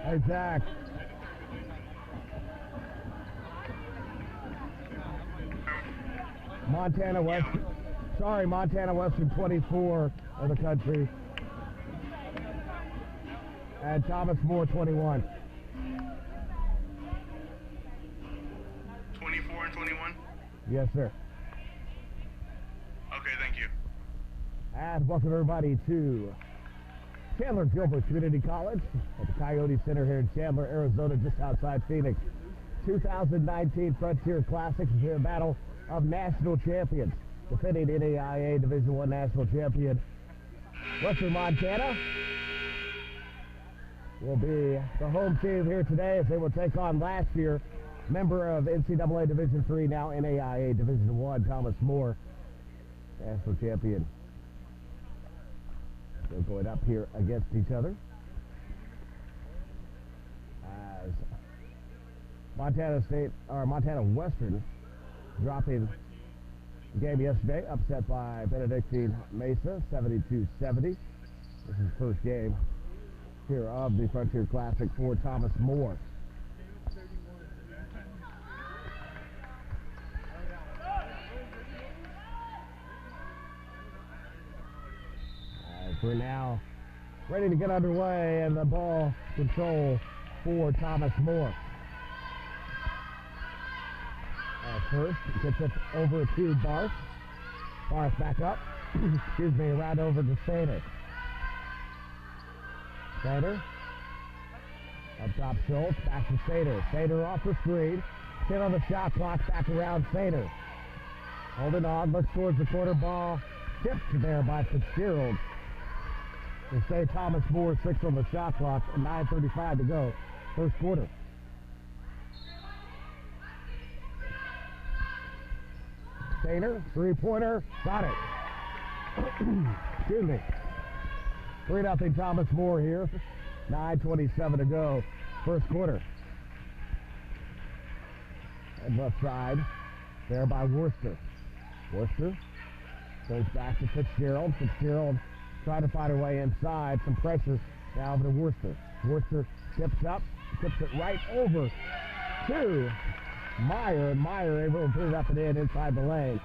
Hey, Zach. Montana West. Sorry, Montana Western 24 of the country. And Thomas More 21. 24 and 21? Yes, sir. Okay, thank you. And welcome everybody to Chandler Gilbert Community College at the Coyote Center here in Chandler, Arizona, just outside Phoenix. 2019 Frontier Classics is a battle of national champions. Defending NAIA Division I national champion Western Montana will be the home team here today as they will take on last year member of NCAA Division III, now NAIA Division I, Thomas More, national champion. They're going up here against each other as Montana Western dropping the game yesterday, upset by Benedictine Mesa, 72-70. This is the first game here of the Frontier Classic for Thomas More. As we're now ready to get underway, and the ball control for Thomas More. First, gets it over to Barth. Barth back up. Excuse me, around over to Sater. Sater. Up top Schultz, back to Sater. Sater off the screen. 10 on the shot clock, back around Sater. Holding on, looks towards the corner ball. Tipped there by Fitzgerald. They say Thomas More 6 on the shot clock and 9:35 to go. First quarter. Sater, three-pointer, got it. Excuse me. 3-0 Thomas More here. 9:27 to go. First quarter. And left side, there by Worcester. Worcester goes back to Fitzgerald. Fitzgerald trying to find her way inside. Some pressure now over to Worcester. Worcester tips up, tips it right over to Meyer, and Meyer able to put it up and in inside the lane.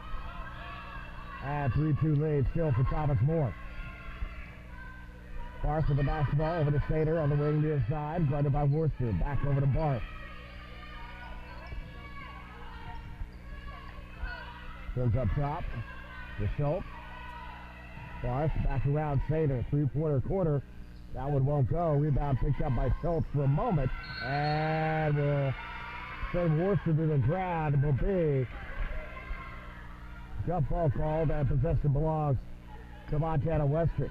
And 3-2 lead still for Thomas More. Barth with the basketball over to Sater on the wing near side, guarded by Worcester. Back over to Barth. Goes up top to Schultz. Barth back around Sater. Three-pointer corner. That one won't go. Rebound picked up by Schultz for a moment. And we'll send Worcester to the ground. It will be jump ball called, and possession belongs to Montana Western.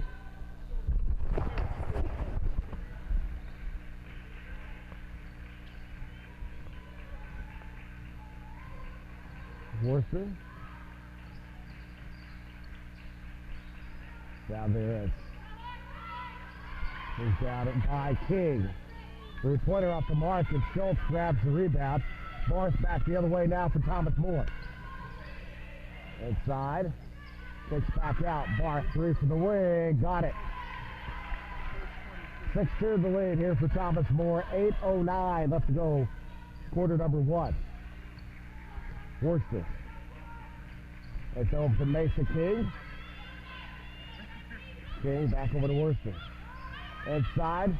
Worcester down there. He's down it by King. Three-pointer off the mark, and Schultz grabs the rebound. Barth back the other way now for Thomas More. Inside. Kicks back out. Barth, three from the wing. Got it. 6-2 the lead here for Thomas More. 8:09 left to go. Quarter number one. Worcester. It's over to Mesa King. King back over to Worcester. Inside.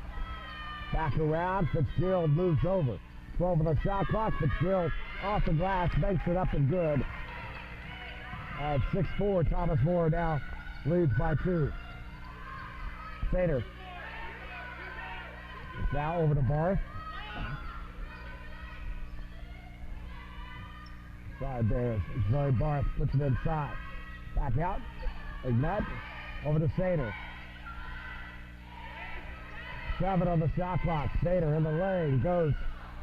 Back around. Fitzgerald moves over. 12 on the shot clock. Fitzgerald off the glass. Makes it up and good. At 6-4, Thomas More now leads by 2. Sater. It's now over to Barth. Side there. Zoe Barth puts it inside. Back out. Ignat. Over to Sater. 7 on the shot clock. Sater in the lane. Goes.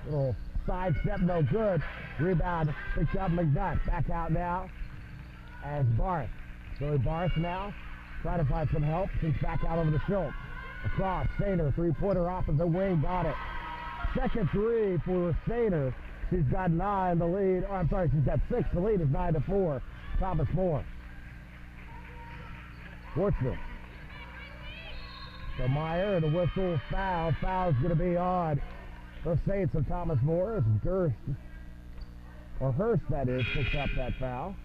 Little side step, no good. Rebound. Picks up McNutt. Back out now. As Barth. Zoe Barth now. Trying to find some help. Since back out over the Schultz. Across. Sater. Three-pointer off of the wing. Got it. Second three for Sater. She's got 9, the lead. Oh, I'm sorry, she's got 6. The lead is 9-4. Thomas More. Worcester. So Meyer and a whistle, foul. Foul's going to be on the Saints of Thomas More. It's Hurst, that is, picks up that foul.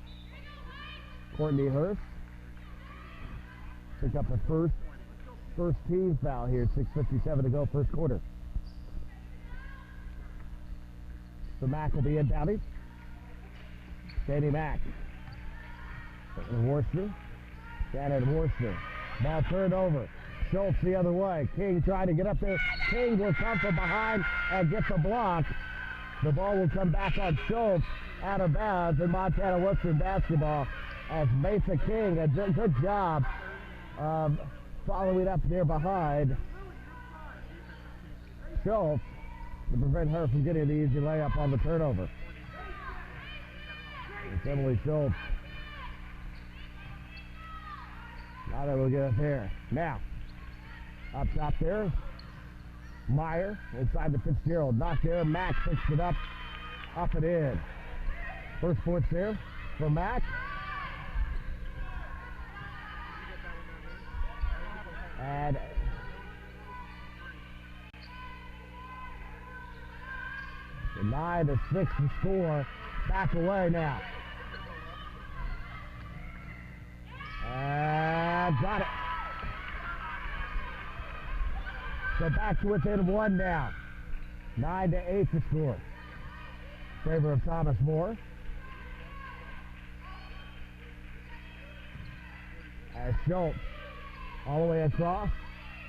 Courtney Hurst picked up the first team foul here. 6:57 to go, first quarter. So Mack will be in Downey. Danny Mack. And Worcester. Shannon Worcester. Ball turned over. Schultz the other way. King trying to get up there. King will come from behind and get the block. The ball will come back on Schultz out of bounds in Montana Western basketball as Mesa King, a good job following up there behind Schultz to prevent her from getting the easy layup on the turnover. It's Emily Schultz. Now they will get it there. Now, up top there, Meyer inside the Fitzgerald. Not there. Mack picks it up and in. First points there for Mack. And the 9-6 to score. Back away now. And got it. So back to within one now. 9-8 to score. Favor of Thomas More. As Schultz all the way across.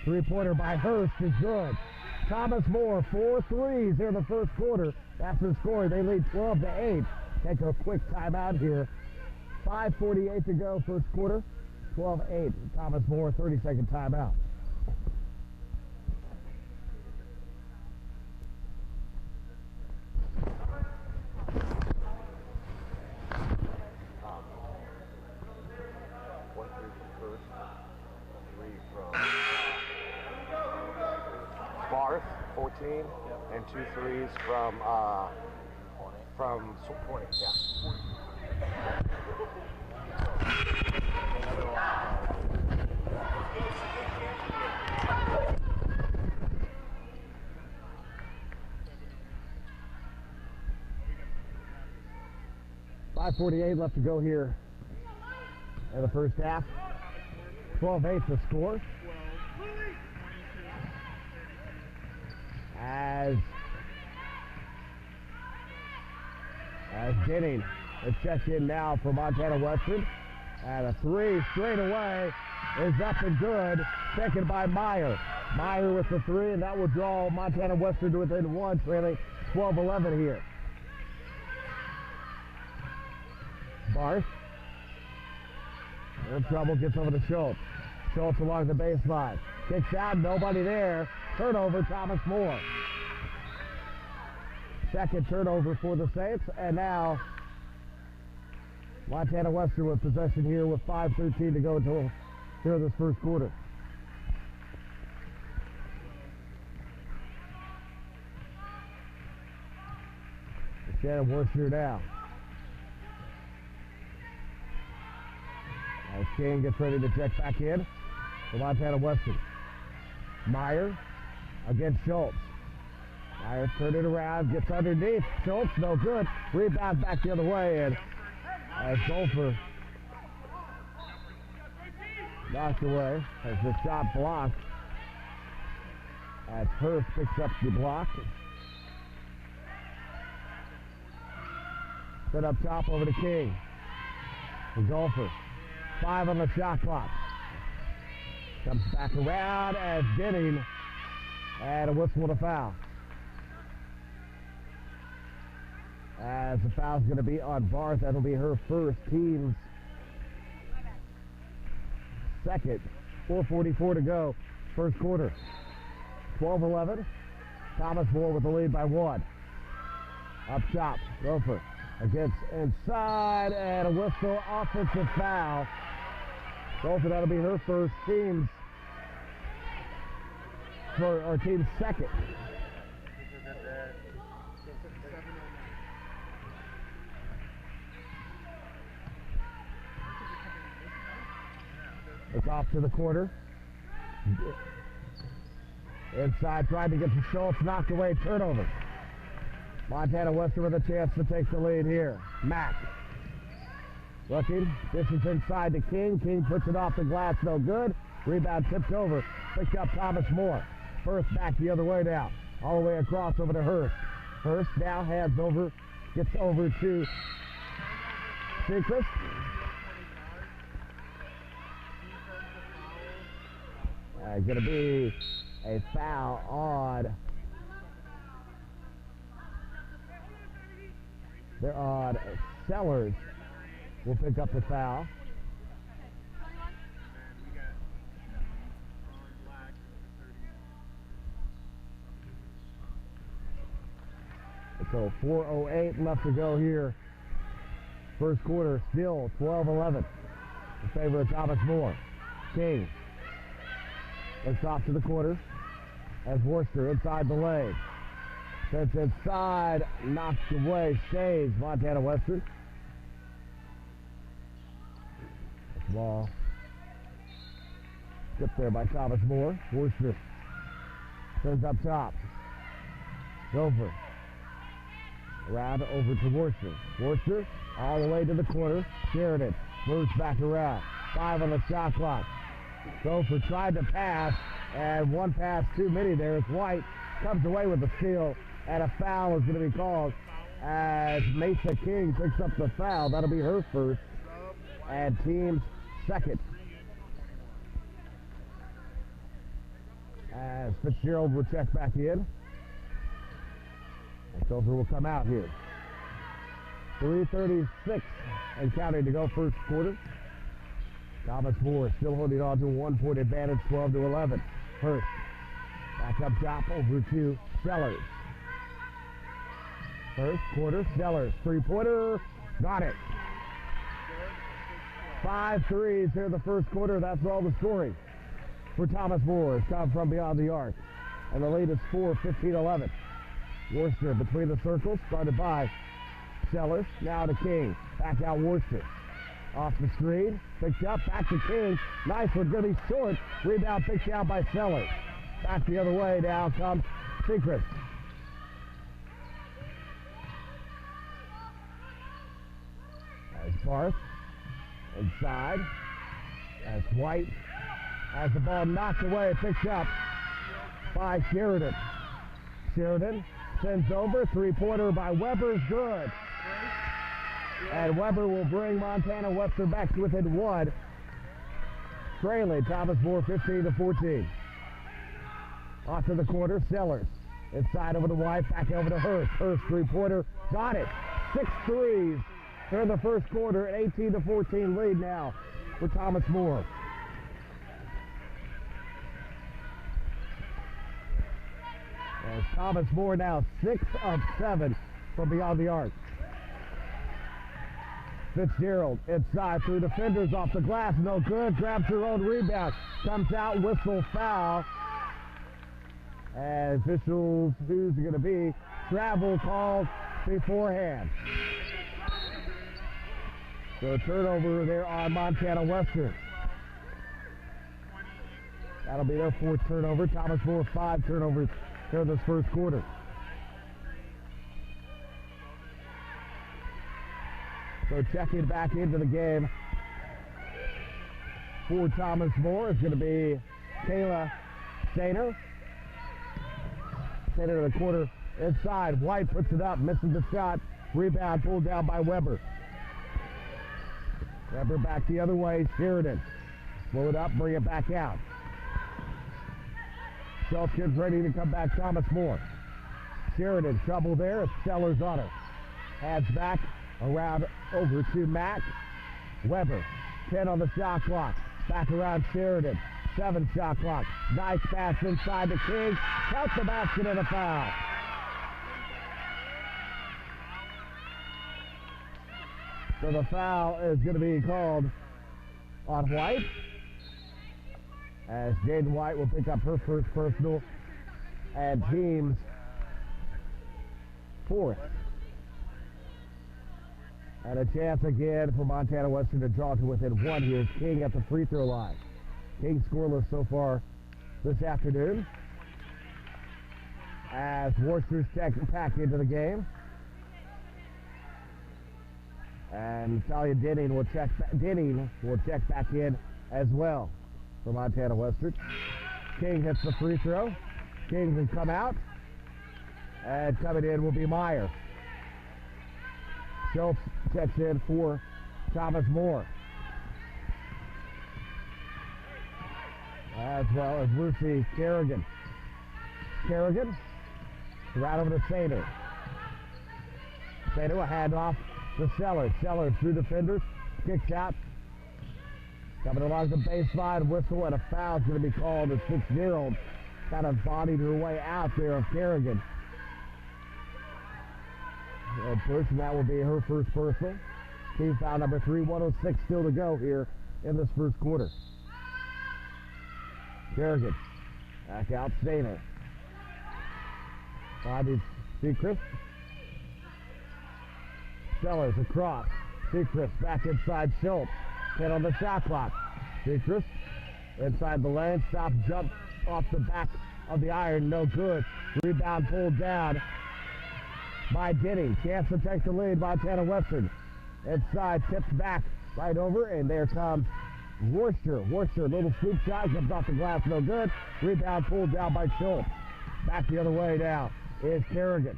Three-pointer by Hurst is good. Thomas More, 4 threes here in the first quarter. After scoring, they lead 12-8. Take a quick timeout here. 5:48 to go, first quarter. 12-8. Thomas More, 30-second timeout. Barth, 14, and 2 threes from Corning, yeah. 5:48 left to go here in the first half. 12-8 to score. As Denning is checked in now for Montana Western. And a three straight away is up and good. Second by Meyer. Meyer with the three, and that will draw Montana Western to within one, trailing 12-11 here. Barth. In trouble, gets over to Schultz. Schultz along the baseline. Kicks out, nobody there. Turnover, Thomas More. Second turnover for the Saints, and now Montana Western with possession here with 5:13 to go until here this first quarter. Shannon Worcester now. As King gets ready to check back in for Montana Western. Meyer against Schultz. Meyer turned it around, gets underneath. Schultz, no good. Rebound back the other way, and as Golfer knocked away as the shot blocked. As Hurst picks up the block. Set up top over to King. The Golfer. 5 on the shot clock. Comes back around as Denning, and a whistle and a foul. As the foul's going to be on Barth, that'll be her first, team's second. 4:44 to go, first quarter. 12-11. Thomas More with the lead by 1. Up top, Gopher against inside, and a whistle, offensive foul. Gopher, that'll be her first, team's second. It's off to the corner. Inside, trying to get to Schultz, knocked away, turnover. Montana Western with a chance to take the lead here. Mack. Looking, this is inside to King. King puts it off the glass, no good. Rebound tipped over, picked up Thomas Moore. Hurst back the other way now. All the way across over to Hurst. Hurst now hands over, gets over to Sechrist. Going to be a foul on. They're on Sellers. Will pick up the foul. So 4:08 left to go here. First quarter, still 12-11 in favor of Thomas More. King looks off to the quarter as Worcester inside the lane. Sends inside, knocks away, saves Montana Western. Ball stripped there by Thomas Moore. Worcester sends up top. Gopher around over to Worcester. Worcester all the way to the corner. Sheridan moves back around. 5 on the shot clock. Gopher tried to pass, and one pass too many there as White comes away with the steal, and a foul is going to be called as Mesa King picks up the foul. That'll be her first and team's second. As Fitzgerald will check back in. And Gopher will come out here. 3:36 and counting to go first quarter. Thomas Moore still holding on to a 1-point advantage, 12-11. Hurst back up top over to Sellers. First quarter, Sellers, three-pointer, got it. 5 threes here in the first quarter. That's all the scoring for Thomas Moore. It's come from beyond the arc. And the lead is 15-11. Worcester between the circles, started by Sellers. Now to King. Back out Worcester. Off the screen. Picked up. Back to King. Nice one. Going to be short. Rebound picked out by Sellers. Back the other way. Now comes Sechrist. As Barth. Inside. As White has the ball knocked away. Picked up by Sheridan. Sheridan sends over. Three-pointer by Weber. Good. And Weber will bring Montana Western back to within one. Trailing Thomas Moore 15-14. Off to the corner. Sellers. Inside over to White. Back over to Hurst. Hurst three-pointer. Got it. 6 threes. Here in the first quarter. An 18-14 lead now for Thomas Moore. As Thomas Moore now 6 of 7 from beyond the arc. Fitzgerald inside through defenders off the glass. No good. Grabs her own rebound. Comes out. Whistle foul. And officials, who's going to be? Travel called beforehand. So turnover there on Montana Western. That'll be their 4th turnover. Thomas Moore 5 turnovers here in this first quarter. So checking back into the game for Thomas Moore is going to be Kayla Stainer. Stainer to the corner inside. White puts it up, misses the shot. Rebound pulled down by Weber. Weber back the other way. Sheridan. Pull it up, bring it back out. Schultz gets ready to come back. Thomas Moore. Sheridan, trouble there. It's Sellers on her. Adds back around over to Mack. Weber. 10 on the shot clock. Back around Sheridan. 7 shot clock. Nice pass inside the King. Count the basket and a foul. So the foul is going to be called on White, as Jaden White will pick up her first personal and team's 4th. And a chance again for Montana Western to draw to within 1 here. King at the free throw line. King scoreless so far this afternoon. as Worcester's back into the game. And Talia Denning will check back in as well for Montana Western. King hits the free throw. King can come out. And coming in will be Meyer. Schultz checks in for Thomas Moore. As well as Lucy Kerrigan. Kerrigan, right over to Sater. Sater will hand off to Sellers. Sellers through defenders, kicks out. Coming along the baseline, whistle, and a foul is going to be called. A 6-year-old kind of bodied her way out there of Kerrigan. And push, and that will be her first personal. Team foul number 3, 106 still to go here in this first quarter. Kerrigan, back out, Stainer. Bobby Sechrist. Sellers across. Sechrist back inside Schultz. 10 on the shot clock. Sechrist inside the lane. Stop, jump off the back of the iron. No good. Rebound pulled down by Denning. Chance to take the lead. Montana Western. Inside, tips back right over, and there comes Worcester. Worcester, little scoop shot, comes off the glass, no good. Rebound pulled down by Schultz. Back the other way now is Kerrigan.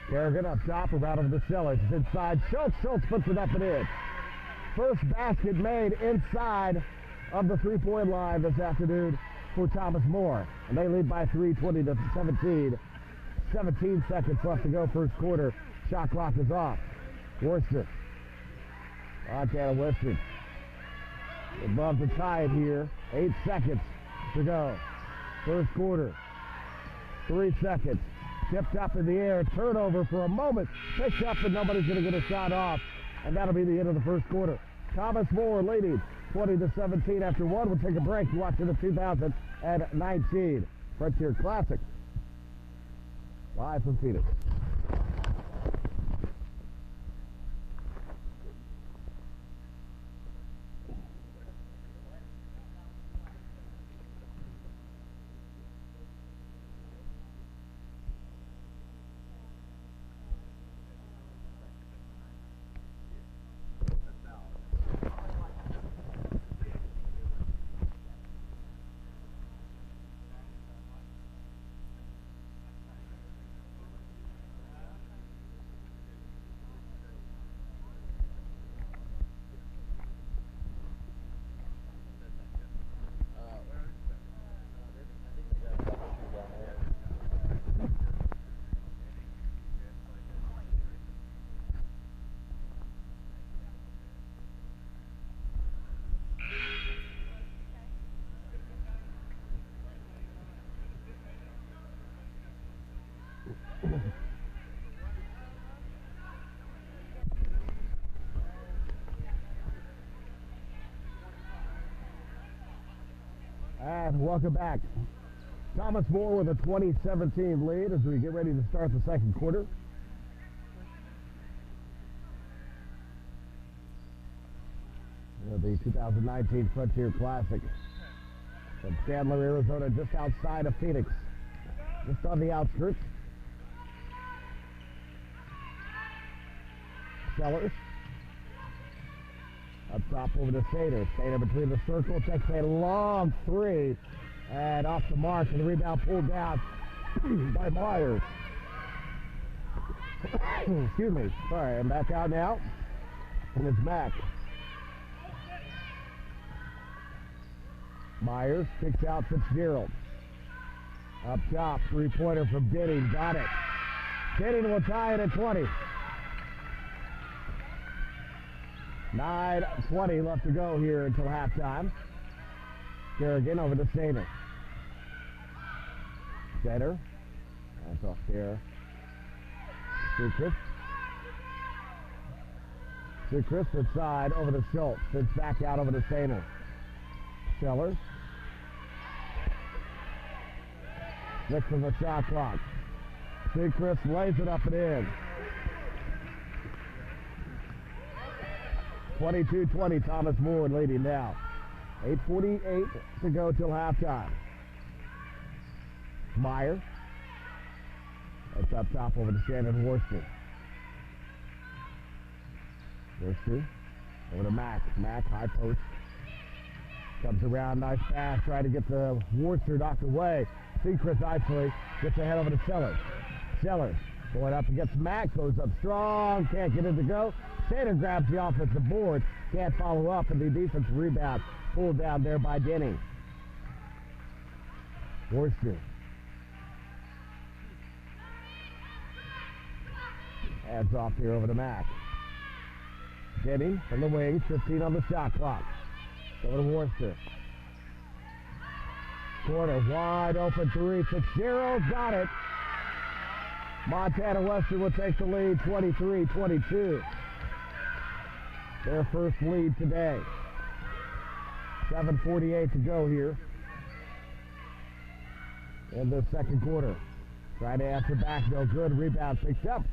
Kerrigan up top, around over the Sellers. It's inside Schultz. Schultz puts it up and in. First basket made inside of the three-point line this afternoon for Thomas Moore. And they lead by 3, 20 to 17. 17 seconds left to go first quarter. Shot clock is off. Worcester. Montana Western above the tide here. 8 seconds to go. First quarter. 3 seconds. Tipped up in the air. Turnover for a moment. Picked up, and nobody's going to get a shot off. And that'll be the end of the first quarter. Thomas Moore leading 20 to 17 after one. We'll take a break. You're watching the 2019 Frontier Classic. Live from Phoenix. And welcome back. Thomas Moore with a 2017 lead as we get ready to start the second quarter. The 2019 Frontier Classic from Chandler, Arizona, just outside of Phoenix, just on the outskirts. Sellers. Up top over to Sater. Sater between the circle, takes a long three, and off the mark, and the rebound pulled down by Myers. Excuse me. Sorry, I'm back out now, and it's Mack. Myers kicks out Fitzgerald. Up top, three-pointer from Denning. Got it. Denning will tie it at 20. 9:20 left to go here until halftime. Kerrigan over to Sater. Sater. That's off there. Sechrist. Sechrist inside over to Schultz. It's back out over to Sater. Sellers. 6 on the shot clock. Sechrist lays it up and in. 22-20, Thomas Moore leading now. 8:48 to go till halftime. Meyer It's up top over to Shannon Worcester. Worcester over to Mack. Mack, high post. Comes around, nice pass, trying to get the Worcester knocked away. Sechrist isolate, gets ahead over to Sellers. Sellers going up against Mack, goes up strong, can't get it to go. Sater grabs the offensive board, can't follow up, and the defensive rebound pulled down there by Denny. Worcester. Hands off here over to Mack. Denny from the wing, 15 on the shot clock. Over to Worcester. Corner, wide open three. Fitzgerald got it. Montana Western will take the lead, 23-22. Their first lead today. 7:48 to go here in the second quarter. Trying to answer back, no good. Rebound picked up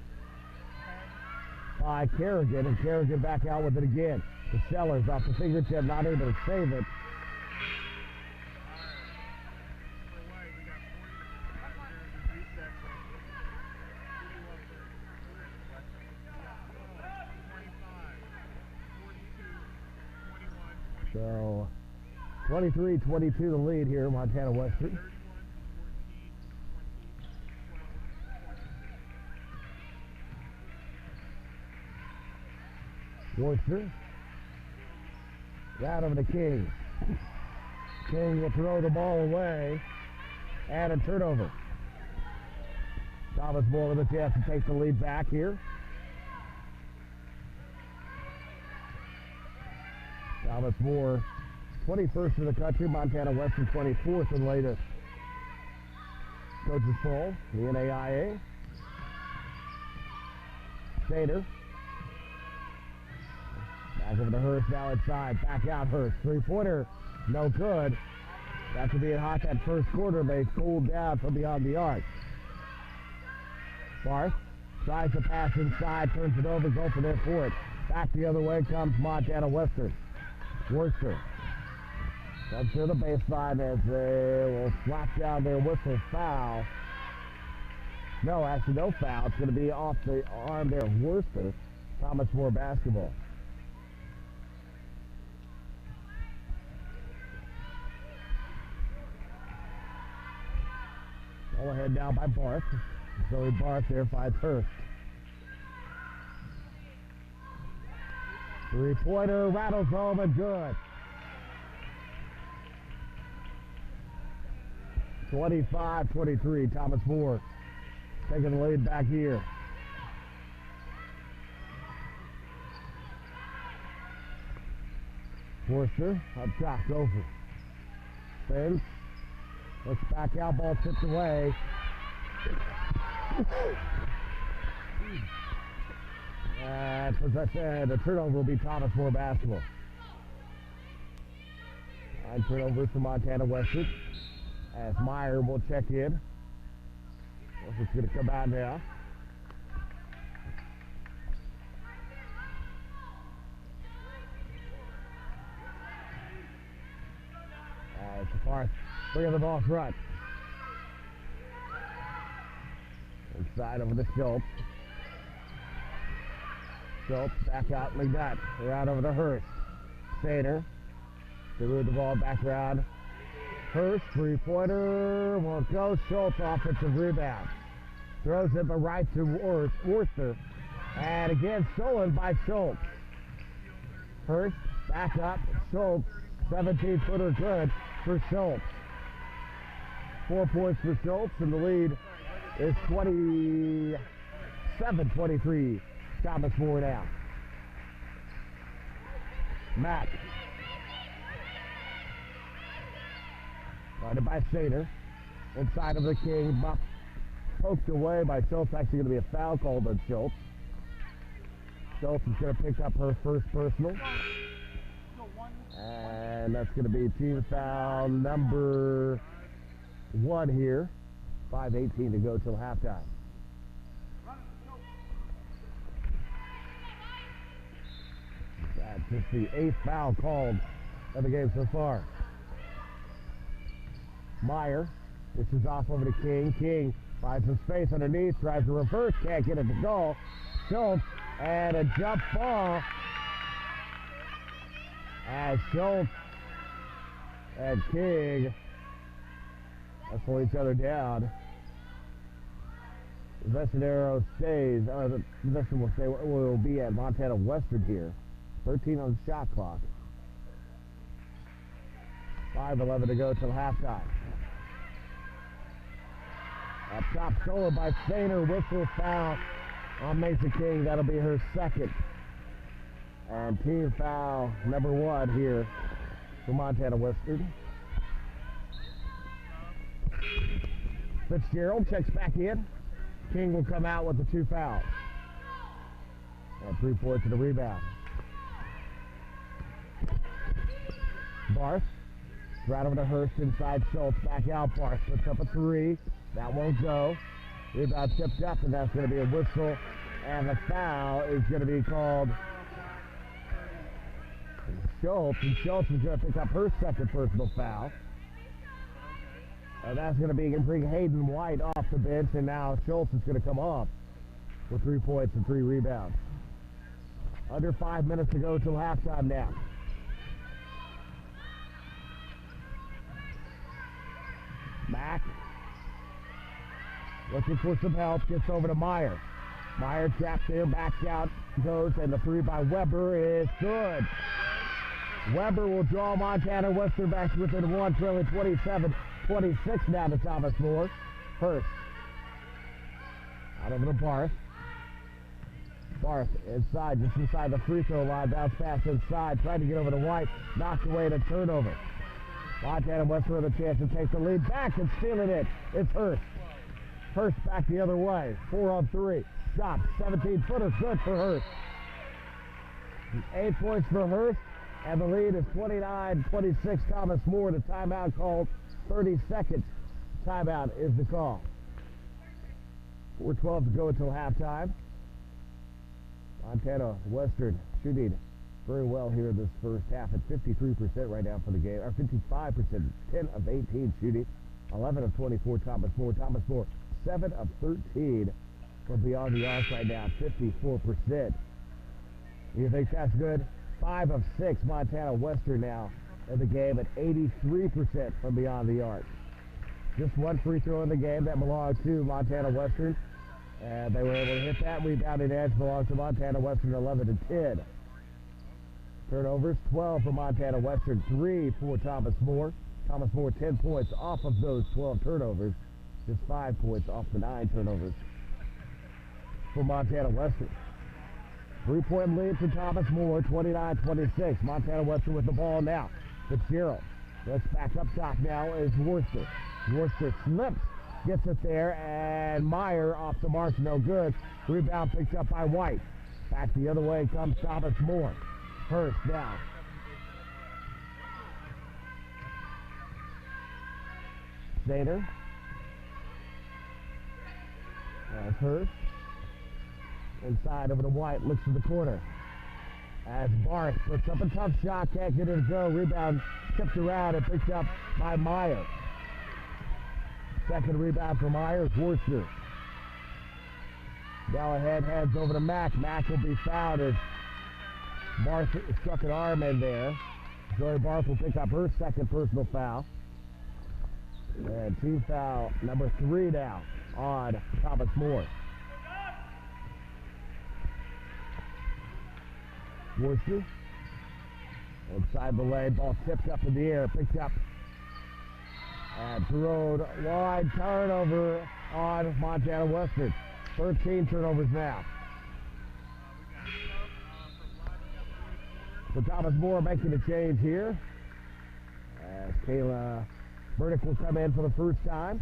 by Kerrigan, and Kerrigan back out with it again. The Sellers off the fingertip, not able to save it. So 23-22 the lead here, Montana Western. Worcester. Right over to King. King will throw the ball away. And a turnover. Thomas Moore with a chance to take the lead back here. Thomas Moore, 21st in the country. Montana Western, 24th in latest coaches poll, the NAIA. Sater. Back over to Hurst, now inside. Back out Hurst. Three-pointer, no good. After being hot that first quarter, they cooled down from beyond the arc. Barth tries to pass inside, turns it over, go for their fourth. Back the other way comes Montana Western. Worcester comes to the baseline as they will slap down their whistle foul. No, actually no foul. It's going to be off the arm there of Worcester. Thomas Moore basketball. Ball ahead now by Barth. Zoe Barth there finds Hurst. Three-pointer rattles home and good. 25-23. Thomas Moore taking the lead back here. Worcester up top, Gopher. Spins. Looks back out, ball tipped away. And as I said, the turnover will be Thomas Moore basketball. 9 turnovers for Montana Western. As Meyer will check in. It's going to come out now. As Barth bringing the ball front. Inside over to Schultz. Schultz back out McNutt. Around over to Hurst. Sater. They move the ball back around. Hurst, three-pointer. Won't go. Schultz, offensive rebound. Throws it but right to Worcester. And again, stolen by Schultz. Hurst, back up. Schultz, 17-footer good for Schultz. 4 points for Schultz, and the lead is 27-23. Thomas Moore now. Mack. Guarded by Sater. Inside of the King. Buck poked away by Schultz. Actually going to be a foul called on Schultz. Schultz is going to pick up her first personal. And that's going to be team foul number 1 here. 5:18 to go till halftime. That's just the 8th foul called of the game so far. Meyer, this is off over to King. King Finds some space underneath, tries to reverse, can't get it to go. Schultz, and a jump ball. As Schultz and King wrestle each other down. Vecinero stays, the Western will stay, will be at Montana Western here. 13 on the shot clock. 5:11 to go till halftime. Up top, stolen by Stainer, whistle foul on Mason King. That'll be her second. And team foul number 1 here for Montana Western. Fitzgerald checks back in. King will come out with the 2 fouls. And 3 points to the rebound. Barth, right over to Hurst inside Schultz, back out. Barth puts up a 3. That won't go. Rebound tipped up, and that's going to be a whistle. And the foul is going to be called Schultz. And Schultz is going to pick up her second personal foul. And that's going to be bring Hayden White off the bench, and now Schultz is going to come off with 3 points and 3 rebounds. Under 5 minutes to go till halftime now. Mack looking for some help, gets over to Meyer. Meyer trapped there, backs out, goes, and the 3 by Weber is good. Weber will draw Montana Western back within 1, trailing 27-26 now to Thomas Moore. Hurst. Out over to Barth. Barth inside, just inside the free throw line. Bounce pass inside, trying to get over to White. Knocked away and a turnover. Montana Western with a chance to take the lead back and stealing it. It's Hurst. Hurst back the other way. 4 on 3. Shot. 17-footer. Good for Hurst. 8 points for Hurst. And the lead is 29-26. Thomas Moore. The timeout called. 30-second timeout is the call. 4:12 to go until halftime. Montana Western shooting very well here this first half at 53% right now for the game, or 55%, 10 of 18 shooting, 11 of 24 Thomas Moore. Thomas Moore, 7 of 13 from beyond the arc right now, 54%. You think that's good? 5 of 6 Montana Western now in the game at 83% from beyond the arc. Just 1 free throw in the game that belonged to Montana Western, and they were able to hit that. Rebounding edge belongs to Montana Western, 11 to 10. Turnovers, 12 for Montana Western, 3 for Thomas Moore. Thomas Moore, 10 points off of those 12 turnovers. Just 5 points off the 9 turnovers for Montana Western. 3-point lead for Thomas Moore, 29-26. Montana Western with the ball now. Fitzgerald. Let's back up top now is Worcester. Worcester slips, gets it there, and Meyer off the mark, no good. Rebound picked up by White. Back the other way comes Thomas Moore. Hurst down. Stainer. That's Hurst. Inside over to White, looks to the corner. As Barth puts up a tough shot, can't get it to go. Rebound tipped around and picked up by Meyer. Second rebound for Myers, Worcester. Gallahead heads over to Mack. Mack will be fouled as Barth struck an arm in there. Joey Barth will pick up her second personal foul. And team foul number 3 now on Thomas Moore. Worcester. Inside the lane, ball tipped up in the air, picked up and thrown wide. Turnover on Montana Western. 13 turnovers now. So Thomas Moore making a change here as Kayla Burdick will come in for the first time.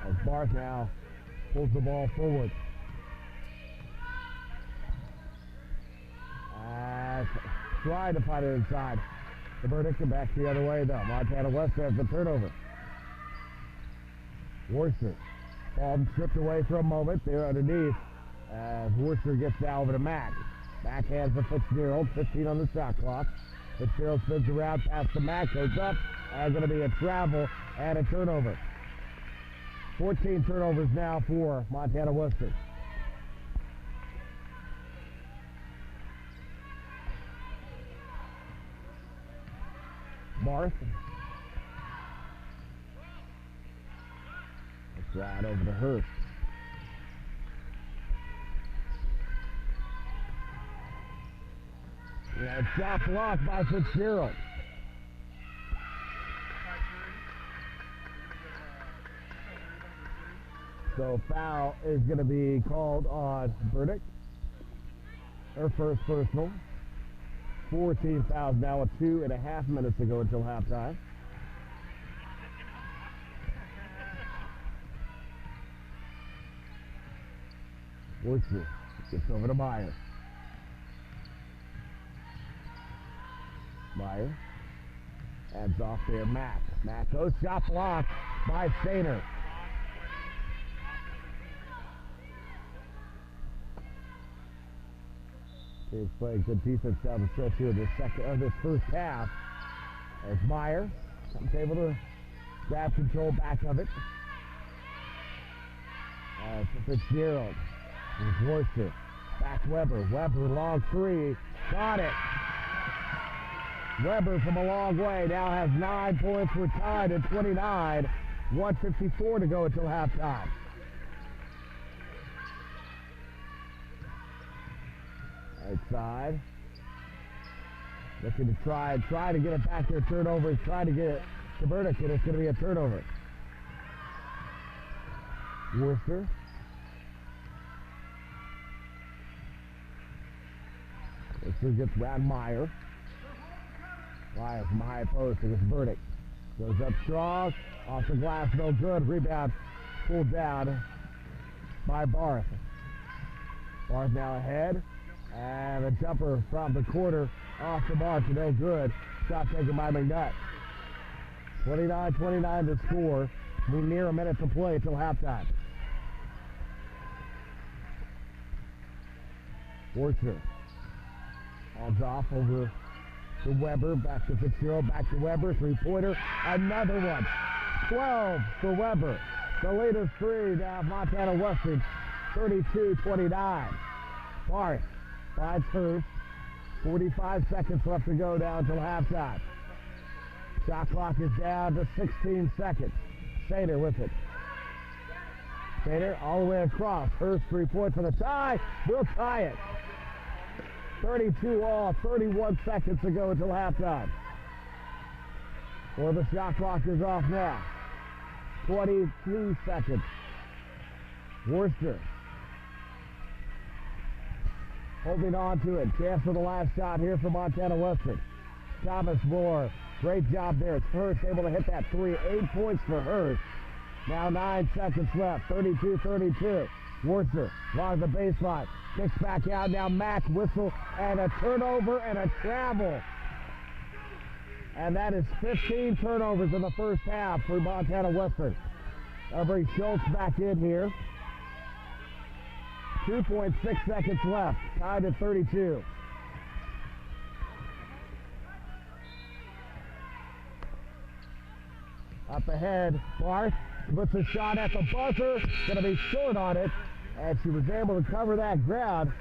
As Barth now pulls the ball forward. Trying to find it inside. The Burdick and back the other way though. Montana Western has the turnover. Worcester. Ball stripped away for a moment. There underneath. As Worcester gets down over to Mack. Backhands to Fitzgerald. 15 on the shot clock. Fitzgerald spins around past the Mack. Goes up. And going to be a travel and a turnover. 14 turnovers now for Montana Western. Barth. It's right over to Hurst. Yeah, shot blocked by Fitzgerald. So foul is going to be called on Burdick. Her first personal. 14 fouls now with 2.5 minutes to go until halftime. Worcester gets over to Meyer. Meyer adds off there. Mack. Mack goes shot blocked by Stainer. He's playing good defense down the stretch here this first half. As Meyer comes able to grab control back of it. As Fitzgerald. Here's Worcester. Back Weber. Weber, long three. Got it. Weber from a long way now has 9 points. We're tied at 29. 1:54 to go until halftime. Outside. Looking to try to get it back there. Turnover. Trying to get it to Burdick, and it's going to be a turnover. Worcester. Worcester gets around Meyer. Meyer from high post against Burdick. Goes up strong. Off the glass, no good. Rebound pulled down by Barth. Barth now ahead. And a jumper from the corner off the mark, no good. Shot taken by McNutt. 29-29 to score. We're near a minute to play until halftime. Worcester hands off over to Weber. Back to Fitzgerald. Back to Weber. Three-pointer. Another one. 12 for Weber. The lead is 3 now. Montana Western. 32-29. Barth finds first. 45 seconds left to go down until halftime. Shot clock is down to 16 seconds. Sater with it. Sater all the way across. Hurst 3 points for the tie. We'll tie it. 32 all. 31 seconds to go until halftime. Well, the shot clock is off now. 23 seconds. Worcester holding on to it. Chance for the last shot here for Montana Western. Thomas Moore. Great job there. It's Hurst able to hit that three. 8 points for Hurst. Now 9 seconds left. 32-32. Worcester along the baseline. Kicks back out. Now Mack whistle and a turnover and a travel. And that is 15 turnovers in the first half for Montana Western. I'll bring Schultz back in here. 2.6 seconds left. Tied at 32. Up ahead, Barth puts a shot at the buzzer. Going to be short on it. And she was able to cover that ground,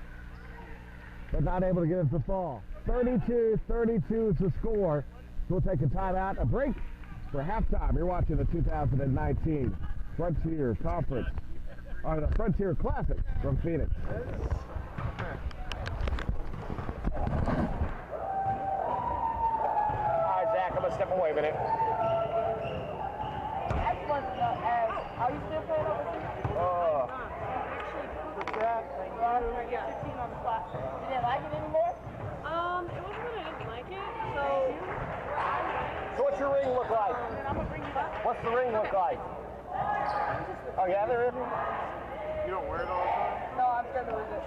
but not able to get it to fall. 32-32 is the score. So we'll take a timeout, a break for halftime. You're watching the 2019 Frontier Conference, or the Frontier Classic from Phoenix. All right, Zach, I'm going to step away a minute. Are you still playing overseas? You get 15 on the clock. You didn't like it anymore? It wasn't that I didn't like it, so So what's your ring look like? I'm going to bring you back. What's the ring look like? Oh, yeah, there is. You don't wear it all the time? No, I'm going to lose it.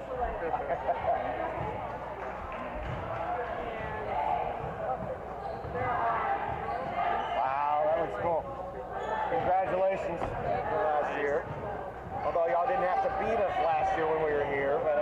Wow, that looks cool. Congratulations for last year. Although y'all didn't have to beat us last year when we were here, but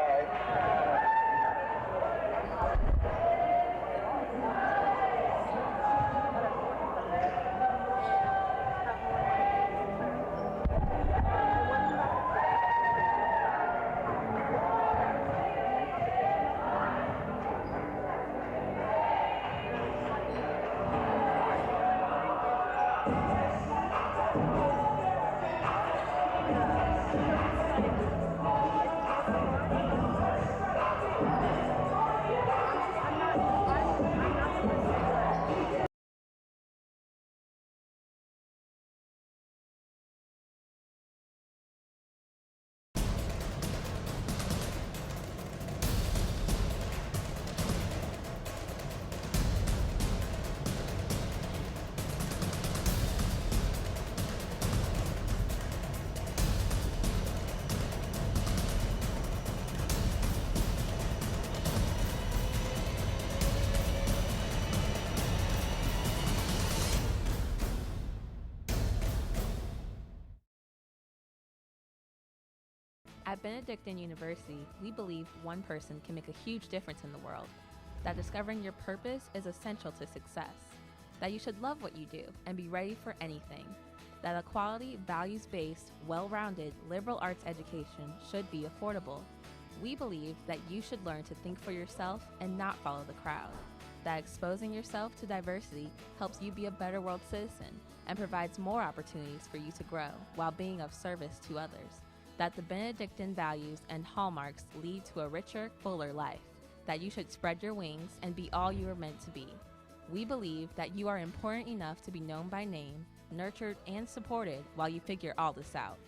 At Benedictine University, we believe one person can make a huge difference in the world, that discovering your purpose is essential to success, that you should love what you do and be ready for anything, that a quality, values-based, well-rounded liberal arts education should be affordable. We believe that you should learn to think for yourself and not follow the crowd, that exposing yourself to diversity helps you be a better world citizen and provides more opportunities for you to grow while being of service to others, that the Benedictine values and hallmarks lead to a richer, fuller life, that you should spread your wings and be all you are meant to be. We believe that you are important enough to be known by name, nurtured, and supported while you figure all this out.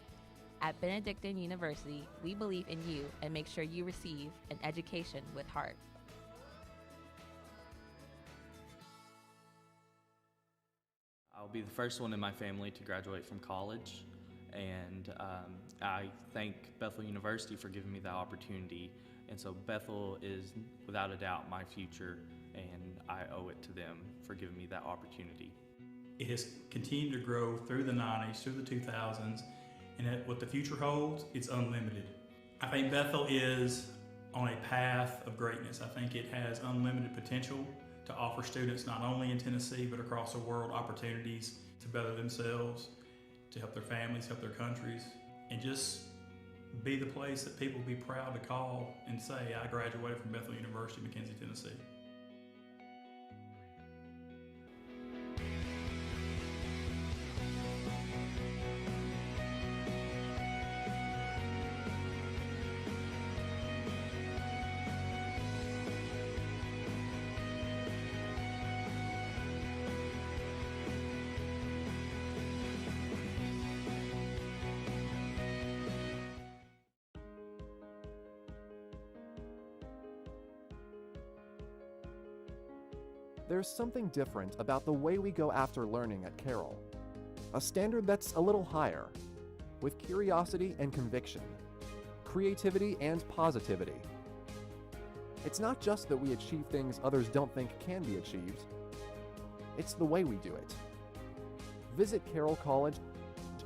At Benedictine University, we believe in you and make sure you receive an education with heart. I'll be the first one in my family to graduate from college, and I thank Bethel University for giving me that opportunity. And so Bethel is without a doubt my future, and I owe it to them for giving me that opportunity. It has continued to grow through the 90s, through the 2000s, and what the future holds, it's unlimited. I think Bethel is on a path of greatness. I think it has unlimited potential to offer students not only in Tennessee but across the world opportunities to better themselves, to help their families, help their countries, and just be the place that people will be proud to call and say, I graduated from Bethel University, McKenzie, Tennessee. There's something different about the way we go after learning at Carroll. A standard that's a little higher, with curiosity and conviction, creativity and positivity. It's not just that we achieve things others don't think can be achieved, it's the way we do it. Visit Carroll College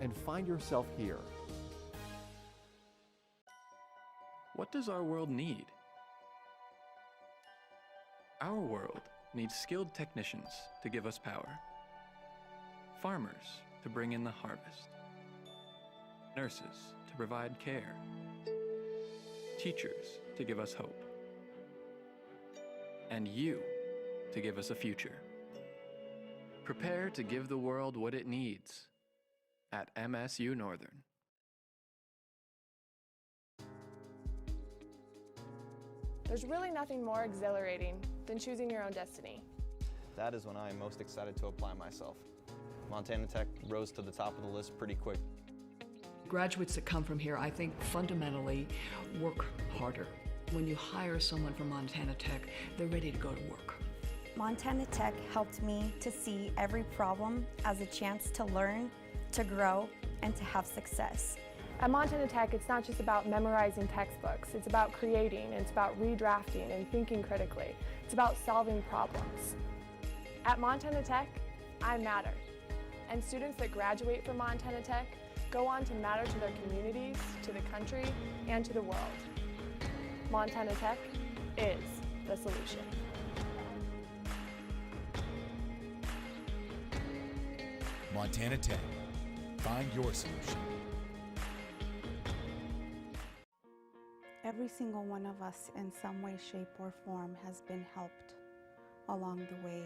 and find yourself here. What does our world need? Our world needs skilled technicians to give us power, farmers to bring in the harvest, nurses to provide care, teachers to give us hope, and you to give us a future. Prepare to give the world what it needs at MSU Northern. There's really nothing more exhilarating than choosing your own destiny. That is when I am most excited to apply myself. Montana Tech rose to the top of the list pretty quick. Graduates that come from here, I think, fundamentally work harder. When you hire someone from Montana Tech, they're ready to go to work. Montana Tech helped me to see every problem as a chance to learn, to grow, and to have success. At Montana Tech, it's not just about memorizing textbooks. It's about creating, it's about redrafting and thinking critically. It's about solving problems. At Montana Tech, I matter. And students that graduate from Montana Tech go on to matter to their communities, to the country, and to the world. Montana Tech is the solution. Montana Tech. Find your solution. Every single one of us in some way, shape, or form has been helped along the way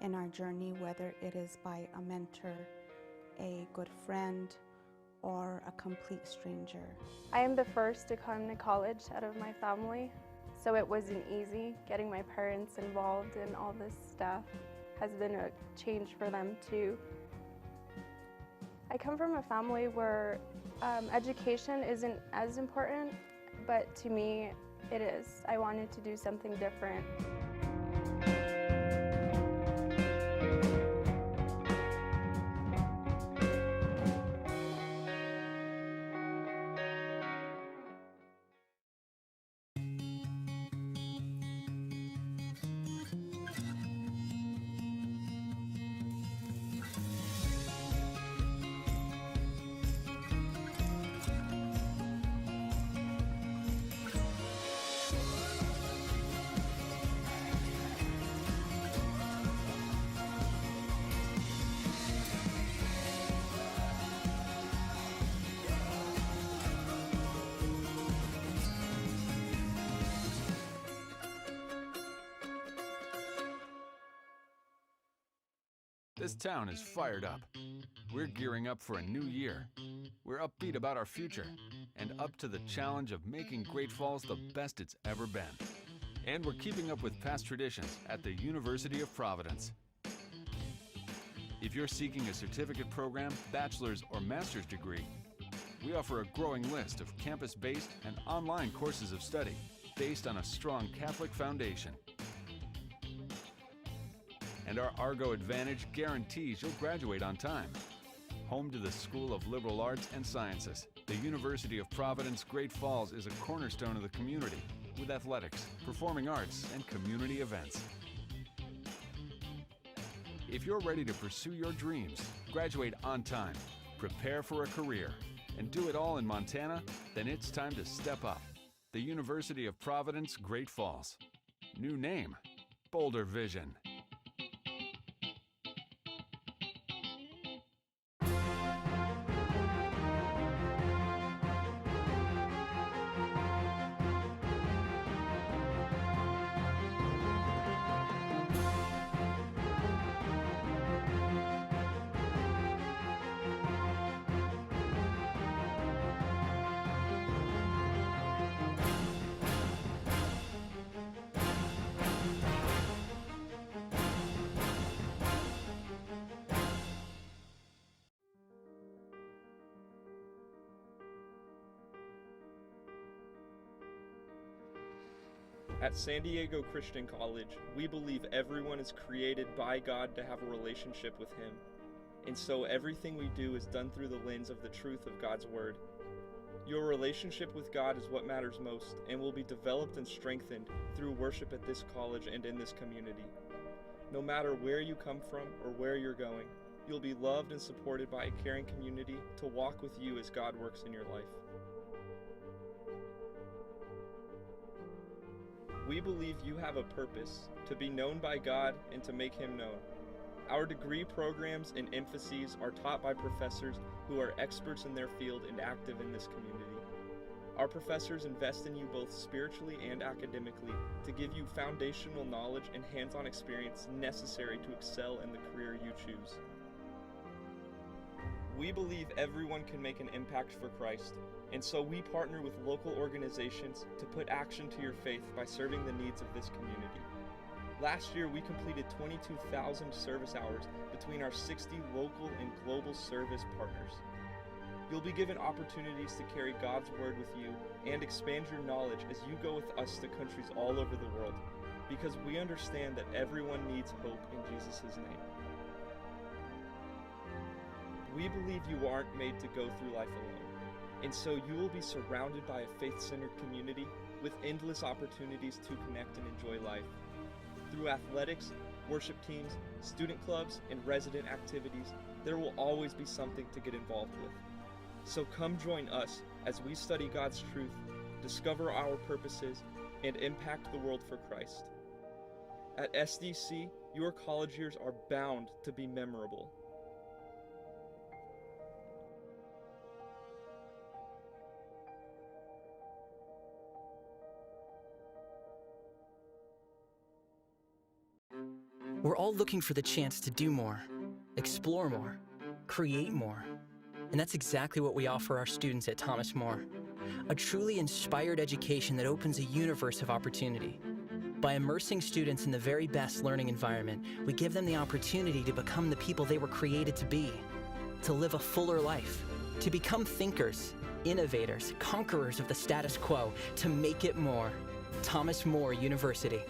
in our journey, whether it is by a mentor, a good friend, or a complete stranger. I am the first to come to college out of my family, so it wasn't easy. Getting my parents involved in all this stuff has been a change for them too. I come from a family where education isn't as important, but to me, it is. I wanted to do something different. This town is fired up. We're gearing up for a new year. We're upbeat about our future and up to the challenge of making Great Falls the best it's ever been. And we're keeping up with past traditions at the University of Providence. If you're seeking a certificate program, bachelor's or master's degree, we offer a growing list of campus-based and online courses of study based on a strong Catholic foundation. And our Argo Advantage guarantees you'll graduate on time. Home to the School of Liberal Arts and Sciences, the University of Providence Great Falls is a cornerstone of the community with athletics, performing arts, and community events. If you're ready to pursue your dreams, graduate on time, prepare for a career, and do it all in Montana, then it's time to step up. The University of Providence Great Falls. New name, Bolder Vision. At San Diego Christian College, we believe everyone is created by God to have a relationship with Him. And so everything we do is done through the lens of the truth of God's Word. Your relationship with God is what matters most and will be developed and strengthened through worship at this college and in this community. No matter where you come from or where you're going, you'll be loved and supported by a caring community to walk with you as God works in your life. We believe you have a purpose, to be known by God and to make Him known. Our degree programs and emphases are taught by professors who are experts in their field and active in this community. Our professors invest in you both spiritually and academically to give you foundational knowledge and hands-on experience necessary to excel in the career you choose. We believe everyone can make an impact for Christ, and so we partner with local organizations to put action to your faith by serving the needs of this community. Last year, we completed 22,000 service hours between our 60 local and global service partners. You'll be given opportunities to carry God's Word with you and expand your knowledge as you go with us to countries all over the world, because we understand that everyone needs hope in Jesus' name. We believe you aren't made to go through life alone, and so you will be surrounded by a faith-centered community with endless opportunities to connect and enjoy life. Through athletics, worship teams, student clubs, and resident activities, there will always be something to get involved with. So come join us as we study God's truth, discover our purposes, and impact the world for Christ. At SDC, your college years are bound to be memorable. We're all looking for the chance to do more, explore more, create more. And that's exactly what we offer our students at Thomas More. A truly inspired education that opens a universe of opportunity. By immersing students in the very best learning environment, we give them the opportunity to become the people they were created to be, to live a fuller life, to become thinkers, innovators, conquerors of the status quo, to make it more. Thomas More University.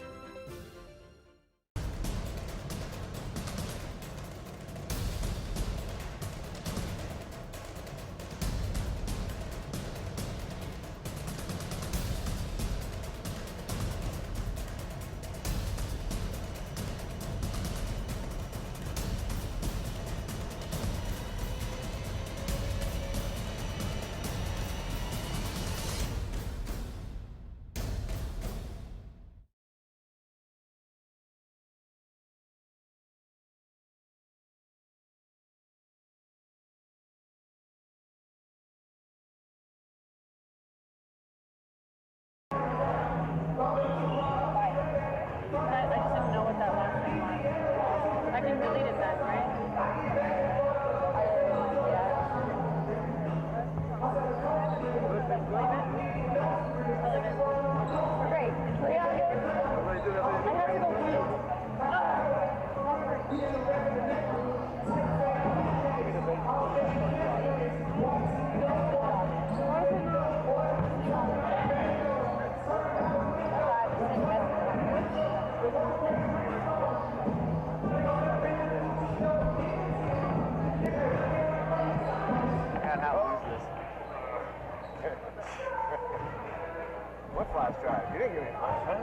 flash drive. You didn't give me a flash drive.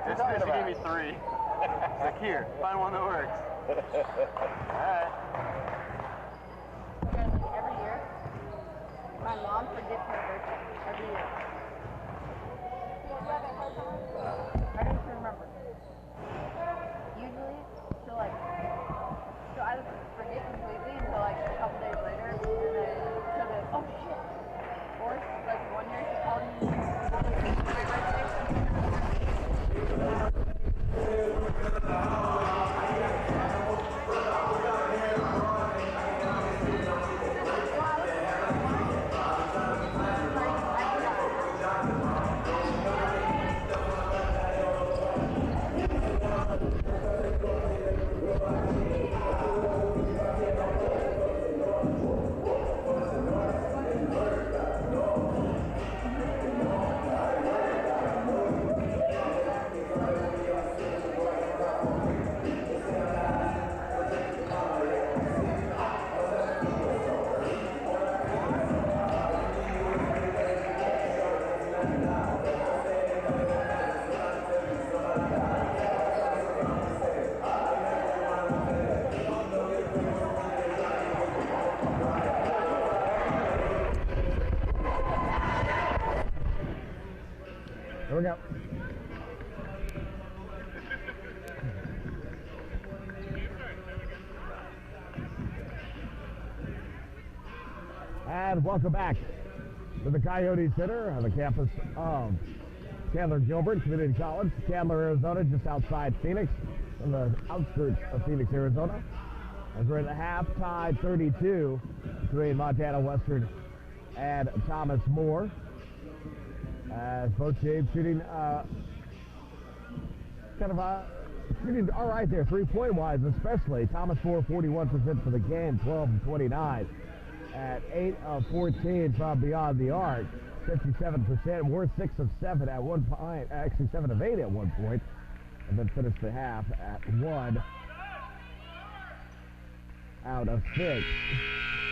Just because you gave me 3. It's like, here, find one that works. Alright. Every year, my mom forgets my birthday. Every year. I don't even remember. Usually, she'll either forget completely until like a couple days later, and then she'll be like, oh shit. Or like one year she called me my birthday. Here we go. And welcome back to the Coyote Center on the campus of Chandler Gilbert Community College, Chandler, Arizona, just outside Phoenix, on the outskirts of Phoenix, Arizona. As we're at the half tied 32 between Montana Western and Thomas More. As both teams shooting shooting all right there, three-point wise especially. Thomas More 41% for the game, 12 of 29 at 8 of 14 from beyond the arc, 57%. More 6 of 7 at one point, actually 7 of 8 at one point, and then finished the half at 1 out of 6.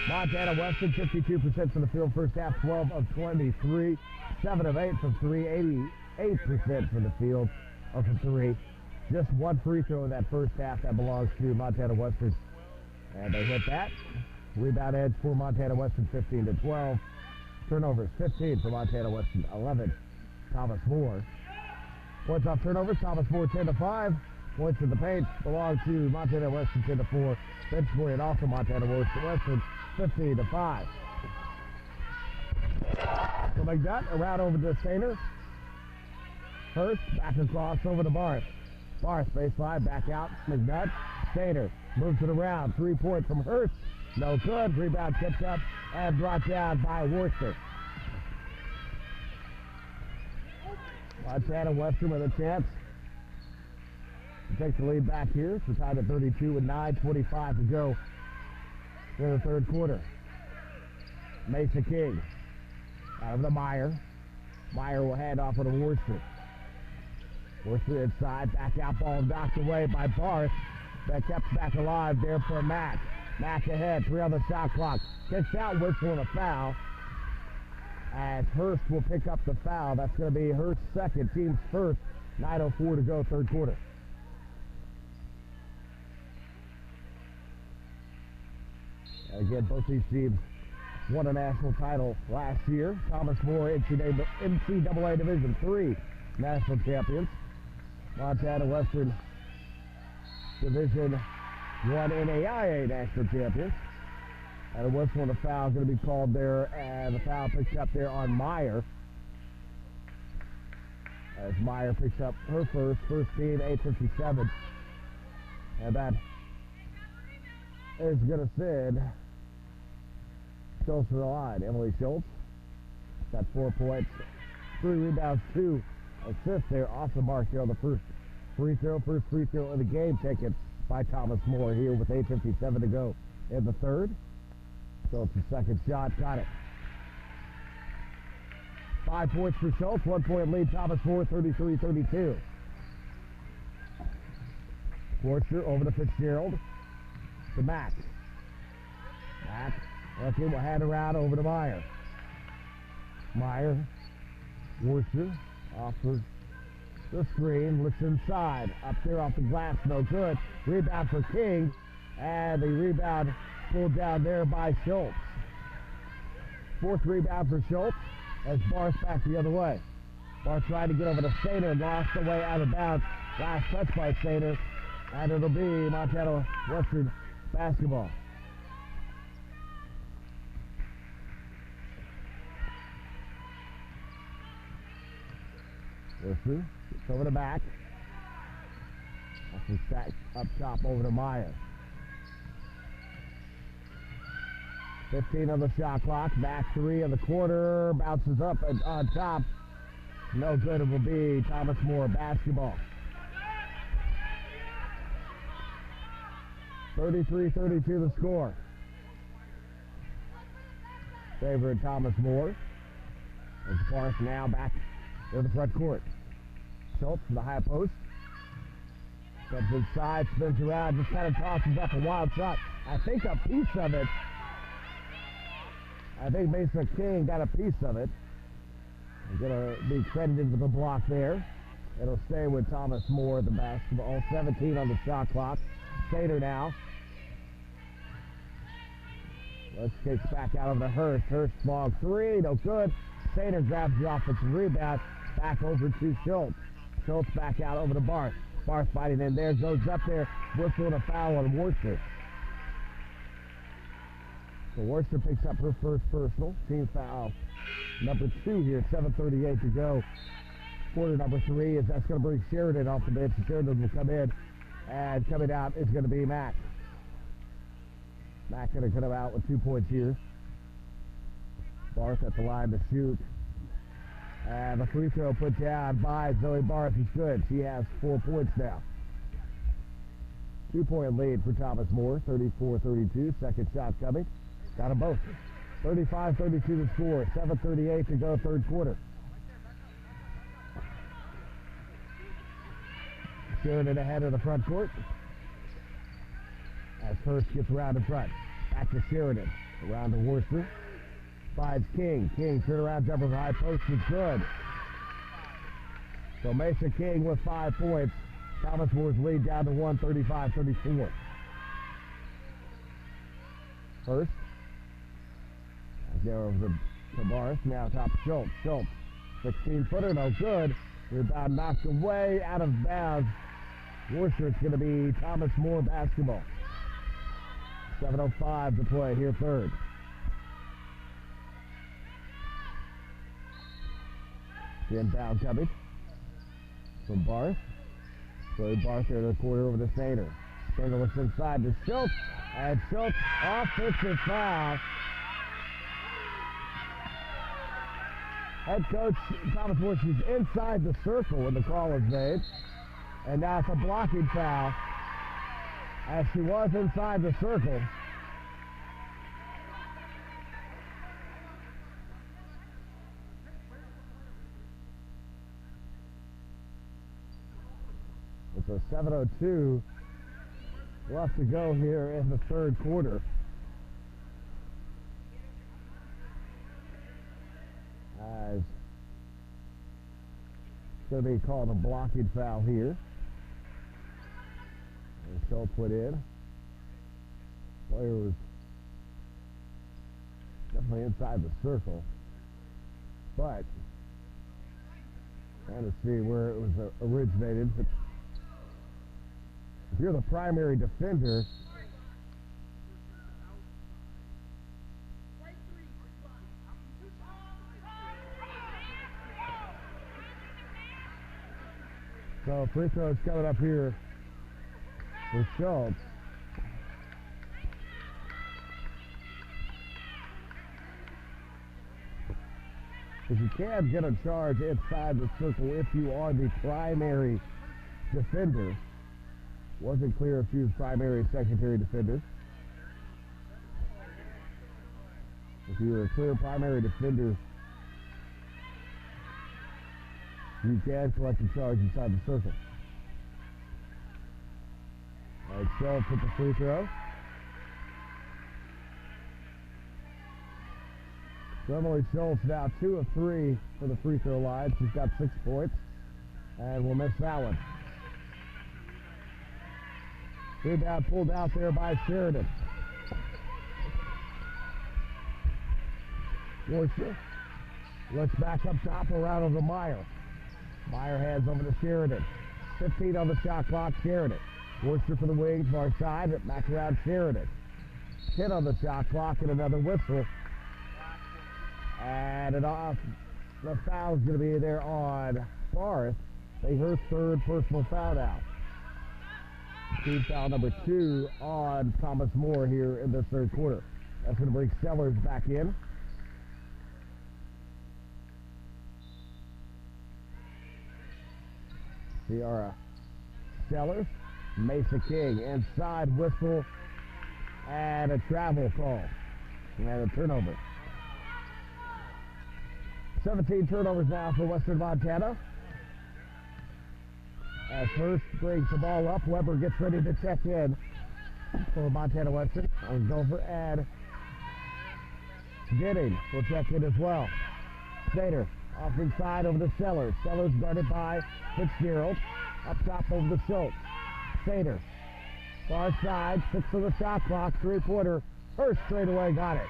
Montana Western 52% from the field first half, 12 of 23, 7 of 8 from 3, 88% from the field or from 3. Just one free throw in that first half that belongs to Montana Western, and they hit that. Rebound edge for Montana Western 15 to 12. Turnovers 15 for Montana Western, 11 Thomas More. Points off turnovers, Thomas More 10 to 5. Points in the paint belong to Montana Western 10 to 4. Bench scoring also Montana Western 15 to 5. So McNutt around over to Stainer. Hurst back across over to Barth. Barth baseline back out. McNutt. Stainer moves it around. 3 points from Hurst. No good. Rebound tipped up and brought down by Worcester. Montana Western with a chance to take the lead back here. It's tied at 32 with 9:25 to go in the third quarter. Mason King out of the Meyer. Meyer will hand off to Worcester. Worcester inside, back out, ball knocked away by Barth. That kept back alive there for Mack. Mack ahead, 3 on the shot clock. Kicks out, whistle and a foul. As Hurst will pick up the foul. That's going to be Hurst's second, team's first. 9:04 to go, third quarter. And again, both these teams won a national title last year. Thomas More, NCAA Division III national champions. Montana Western Division I NAIA national champions. And a whistle and a foul going to be called there, and the foul picked up there on Meyer. As Meyer picks up her first team, 8:57. And that is going to send Schultz to the line. Emily Schultz got 4 points, 3 rebounds, 2 assists there off the mark here on the first free throw of the game taken by Thomas More here with 8:57 to go in the third. So it's the second shot, got it. 5 points for Schultz, 1 point lead, Thomas More, 33-32. Worcester over to Fitzgerald, to Mack. Mack, okay, will hand around over to Meyer. Meyer, Worcester, Off the screen, looks inside. Up there off the glass, no good. Rebound for King. And the rebound pulled down there by Schultz. Fourth rebound for Schultz as Barth back the other way. Barth tried to get over to Stainer and lost the way out of bounds. Last touch by Stainer. And it'll be Montana Western basketball. Western gets over the back. That's a stack up top over to Meyer. 15 on the shot clock. Back three of the quarter. Bounces up and on top. No good. It will be Thomas More basketball. 33-32 the score. Favorite Thomas More. As Barth now back to the front court. Schultz from the high post. Steps inside, spins around, just kind of tosses up a wild shot. I think a piece of it. I think Mason King got a piece of it. He's going to be credited with the block there. It'll stay with Thomas More at the basketball. 17 on the shot clock. Stater now. Let's kicks back out over to Hurst. Hurst long three, no good. Stater grabs the offensive rebound. Back over to Schultz. Schultz back out over to Barth. Barth fighting in there, goes up there, whistle and a foul on Worcester. So Worcester picks up her first personal. Team foul number 2 here, 7:38 to go. Quarter number 3 is that's going to bring Sheridan off the bench. Sheridan will come in, and coming out is going to be Mack. Mack going to come out with 2 points here. Barth at the line to shoot. And the free throw put down by Zoe Barth is good. She has 4 points now. 2-point lead for Thomas More, 34-32. Second shot coming. Got them both. 35-32 to score. 7:38 to go, third quarter. Sheridan ahead of the front court. As Hurst gets around in front. Back to Sheridan. Around to Worcester. Finds King. King turnaround jumper for high post is good. So Mason King with 5 points. Thomas Moore's lead down to 1, 35-34. Hurst. There over to Barth. Now top Schultz. Schultz. 16-footer, no good. Rebound knocked away, out of bounds. Worcester, it's going to be Thomas More basketball. 7:05 to play here, third. The inbound coming from Barth. So Barth there to the quarter over to Stainer. Stainer looks inside to Schultz. And Schultz, offensive foul. Head coach Thomas More, she's inside the circle when the call is made. And now it's a blocking foul. As she was inside the circle. It's a 7:02 left to go here in the third quarter. As it's going to be called a blocking foul here. And Schultz put in. Player was definitely inside the circle. But trying to see where it was originated. But if you're the primary defender, so free throws coming up here for Schultz. Because you can get a charge inside the circle if you are the primary defender. Wasn't clear if she was primary or secondary defender. If you were a clear primary defender, you can collect a charge inside the circle. All right, Schultz with the free throw. So Emily Schultz now 2 of 3 for the free throw line. She's got 6 points and will miss that one. Rebound pulled out there by Sheridan. Worcester looks back up top around over Meyer. Meyer hands over to Sheridan. 15 on the shot clock, Sheridan. Worcester for the wings, far side, back around Sheridan. 10 on the shot clock and another whistle. And the foul's going to be there on Forrest. They her third personal foul now. Team foul number 2 on Thomas More here in this third quarter. That's going to bring Sellers back in. Ciara Sellers, Mesa King inside, whistle, and a travel call. And a turnover. 17 turnovers now for Western Montana. As Hurst brings the ball up, Weber gets ready to check in for Montana Western. On Gopher and Gidding will check in as well. Stater off inside over to Sellers. Sellers guarded by Fitzgerald. Up top over to Schultz. Stater. Far side, 6 on the shot clock, 3-pointer. Hurst straight away got it.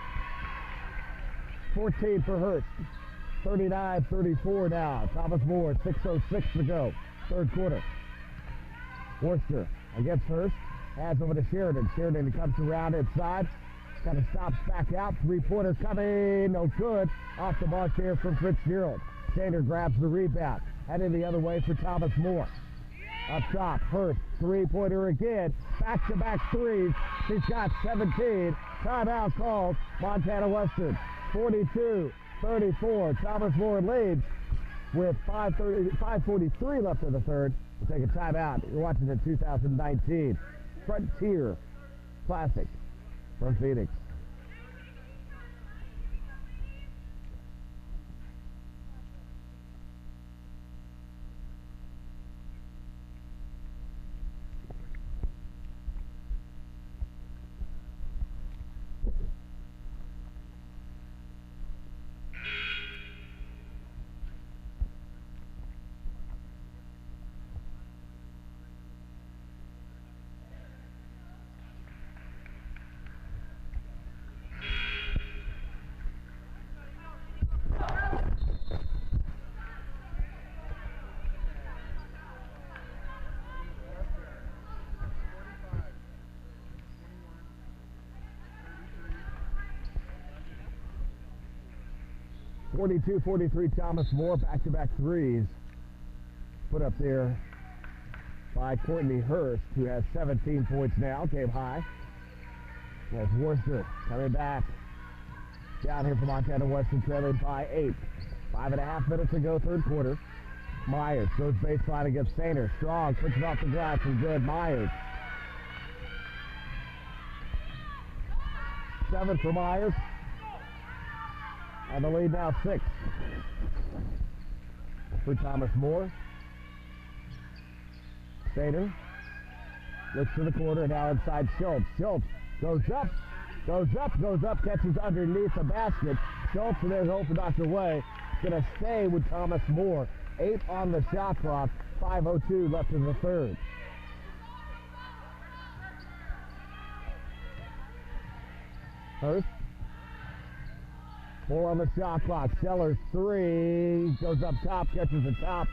14 for Hurst. 39-34 now. Thomas More, 6:06 to go. Third quarter. Worcester against Hurst. Hands over to Sheridan. Sheridan comes around inside. Kind of stops back out. 3-pointer coming. No good. Off the mark there from Fitzgerald. Stater grabs the rebound. Heading the other way for Thomas More. Up top, Hurst. 3-pointer again. Back-to-back threes. She's got 17. Timeout called. Montana Western. 42-34. Thomas More leads with 5:43 left in the third. We'll take a timeout. You're watching the 2019 Frontier Classic from Phoenix. (42-43) Thomas More, back-to-back threes put up there by Courtney Hurst, who has 17 points now, game high. As Worcester coming back down here for Montana Western, trailing by 8. 5.5 minutes to go, third quarter. Myers goes baseline against Sainer. Strong puts it off the glass and good. Myers. 7 for Myers. And the lead now 6 for Thomas More. Sainer looks to the corner, now inside Schultz. Schultz goes up, catches underneath the basket. Schultz, and there's home for Dr. Way. Going to stay with Thomas More. 8 on the shot clock, 5:02 left in the third. Hurst. 4 on the shot clock. Sellers 3. Goes up top, catches the top.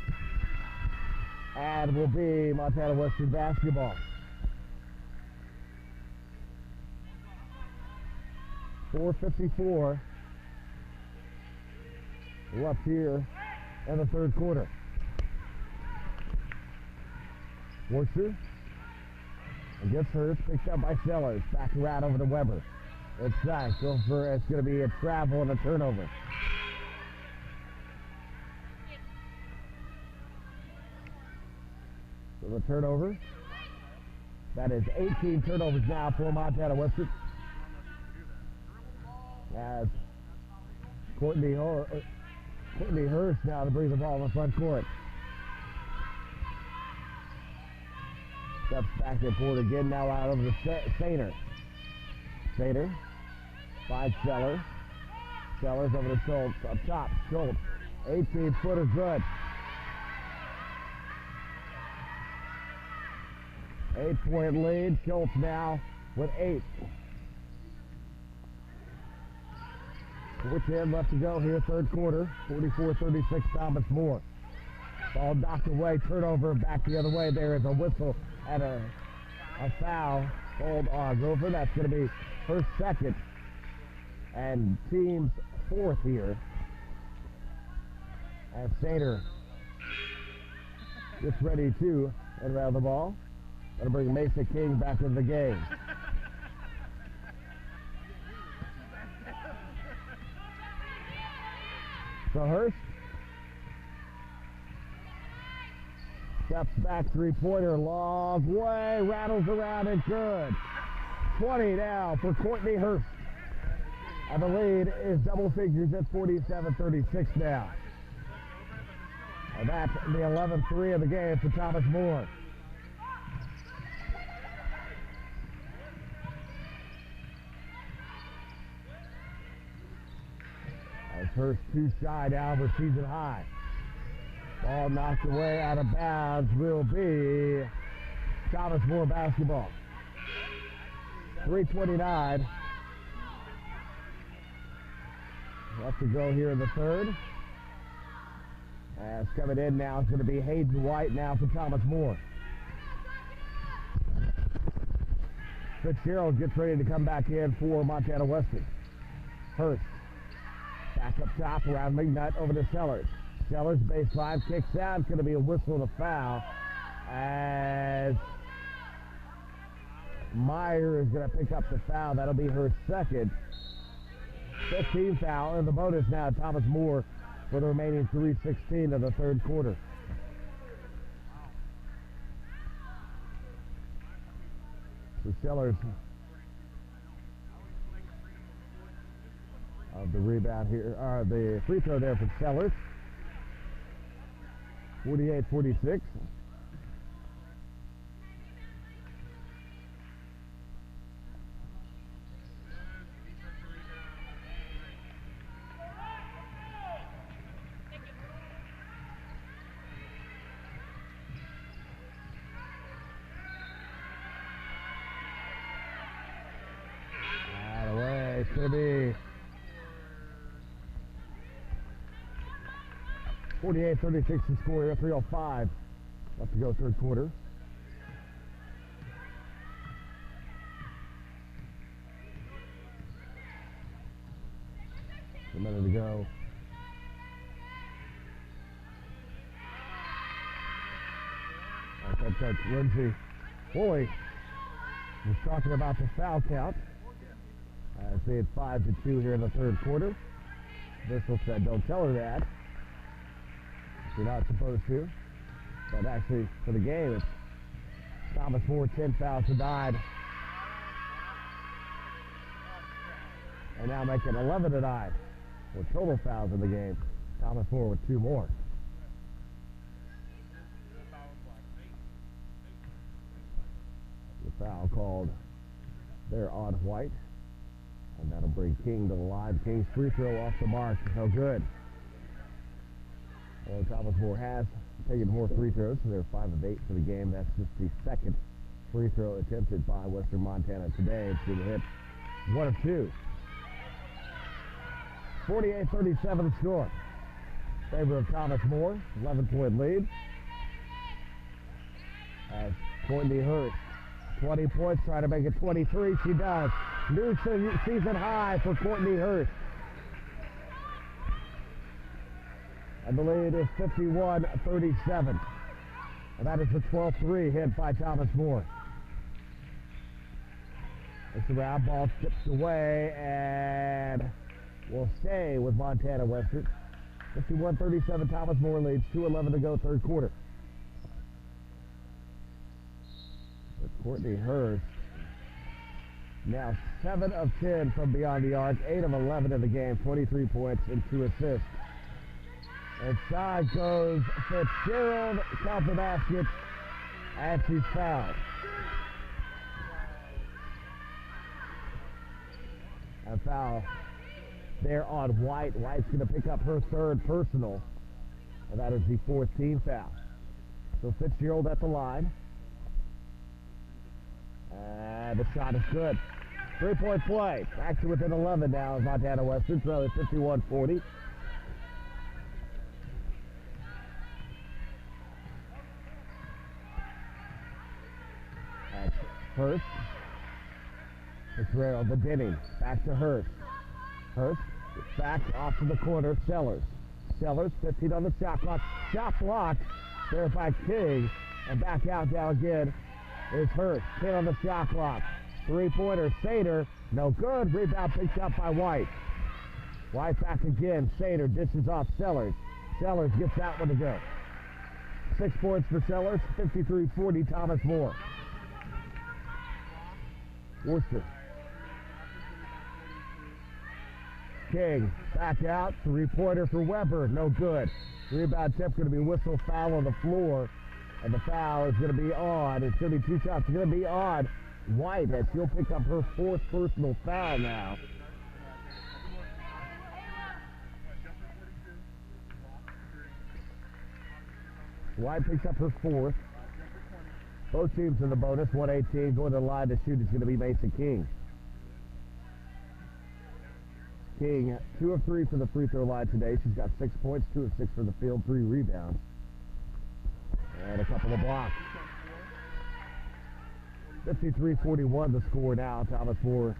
And will be Montana Western basketball. 4:54 left here in the third quarter. Worcester against Hurst, picked up by Sellers. Back around over to Weber. It's going to be a travel and a turnover. So the turnover. That is 18 turnovers now for Montana Western. As Courtney Hurst now to bring the ball in the front court. Steps back and forward again, now out over to Sainer. Sainer finds Sellers. Sellers over to Schultz. Up top, Schultz. 18-footer good. 8-point lead. Schultz now with 8. 4:10 left to go here, third quarter. 44-36, Thomas More. Ball knocked away, turnover, back the other way. There is a whistle and a foul called on Gopher. That's going to be her second and team's fourth here. As Sater gets ready to inbound the ball. Going to bring Mesa King back into the game. So Hurst steps back, three-pointer, long way, rattles around and good. 20 now for Courtney Hurst. And the lead is double figures at 47-36 now. And that's the 11th-3 of the game for Thomas More. As Hurst too shy now for season high. Ball knocked away out of bounds will be Thomas More basketball. 3:29 left to go here in the third. As coming in now is going to be Hayden White now for Thomas More. Fitzgerald gets ready to come back in for Montana Western. Hurst back up top around McNutt over to Sellers. Sellers baseline kicks out. It's going to be a whistle and a foul as Meyer is going to pick up the foul. That'll be her second. 15 foul and the bonus now Thomas More for the remaining 3:16 of the third quarter. So Sellers of the rebound here, the free throw there for Sellers. 48-46. It's going to be 48-36 to score here, 3:05 left to go third quarter. A minute to go. Head coach Lindsay Boy was talking about the foul count. They had 5-2 here in the third quarter. Bissell said, don't tell her that. You're not supposed to. But actually, for the game, it's Thomas More, 10 fouls denied. And now making 11 denied with total fouls in the game. Thomas More with 2 more. The foul called there on White. And that'll bring King to the line. King's free throw off the mark. No good. And Thomas More has taken more free throws, so they're 5 of 8 for the game. That's just the second free throw attempted by Western Montana today. It's going to hit 1 of 2. 48-37 score. Favor of Thomas More, 11-point lead. As Courtney Hurst, 20 points, trying to make it 23. She does. New season high for Courtney Hurst. And the lead is 51-37. And that is the 12-3 hit by Thomas More. It's the round ball tips away and will stay with Montana Western. 51-37, Thomas More leads. 2:11 to go, third quarter. With Courtney Hurst now 7 of 10 from beyond the arc, 8 of 11 in the game, 23 points and 2 assists. Inside goes Fitzgerald, count the basket, and she's fouled. A foul there on White. White's going to pick up her third personal, and that is the fourth team foul. So Fitzgerald at the line. And the shot is good. 3-point play. Back to within 11 now of Montana Western, trailing 51-40. That's Hurst. Fitzgerald, the Denny. Back to Hurst. Hurst back off to the corner. Sellers. Sellers, 15 on the shot clock. Shot blocked there by King. And back out now again is Hurst. 10 on the shot clock. Three-pointer, Sater. No good. Rebound picked up by White. White back again. Sater dishes off Sellers. Sellers gets that one to go. 6 points for Sellers. 53-40, Thomas More. Worcester. King back out. Three-pointer for Weber. No good. Rebound tip going to be whistle foul on the floor. And the foul is going to be on. It's going to be 2 shots. It's going to be on White as she'll pick up her fourth personal foul now. White picks up her fourth. Both teams in the bonus. 118 going to the line to shoot is going to be Mason King. King, 2 of 3 from the free throw line today. She's got 6 points, 2 of 6 from the field, 3 rebounds, and a couple of blocks. 53-41 the score now. Thomas More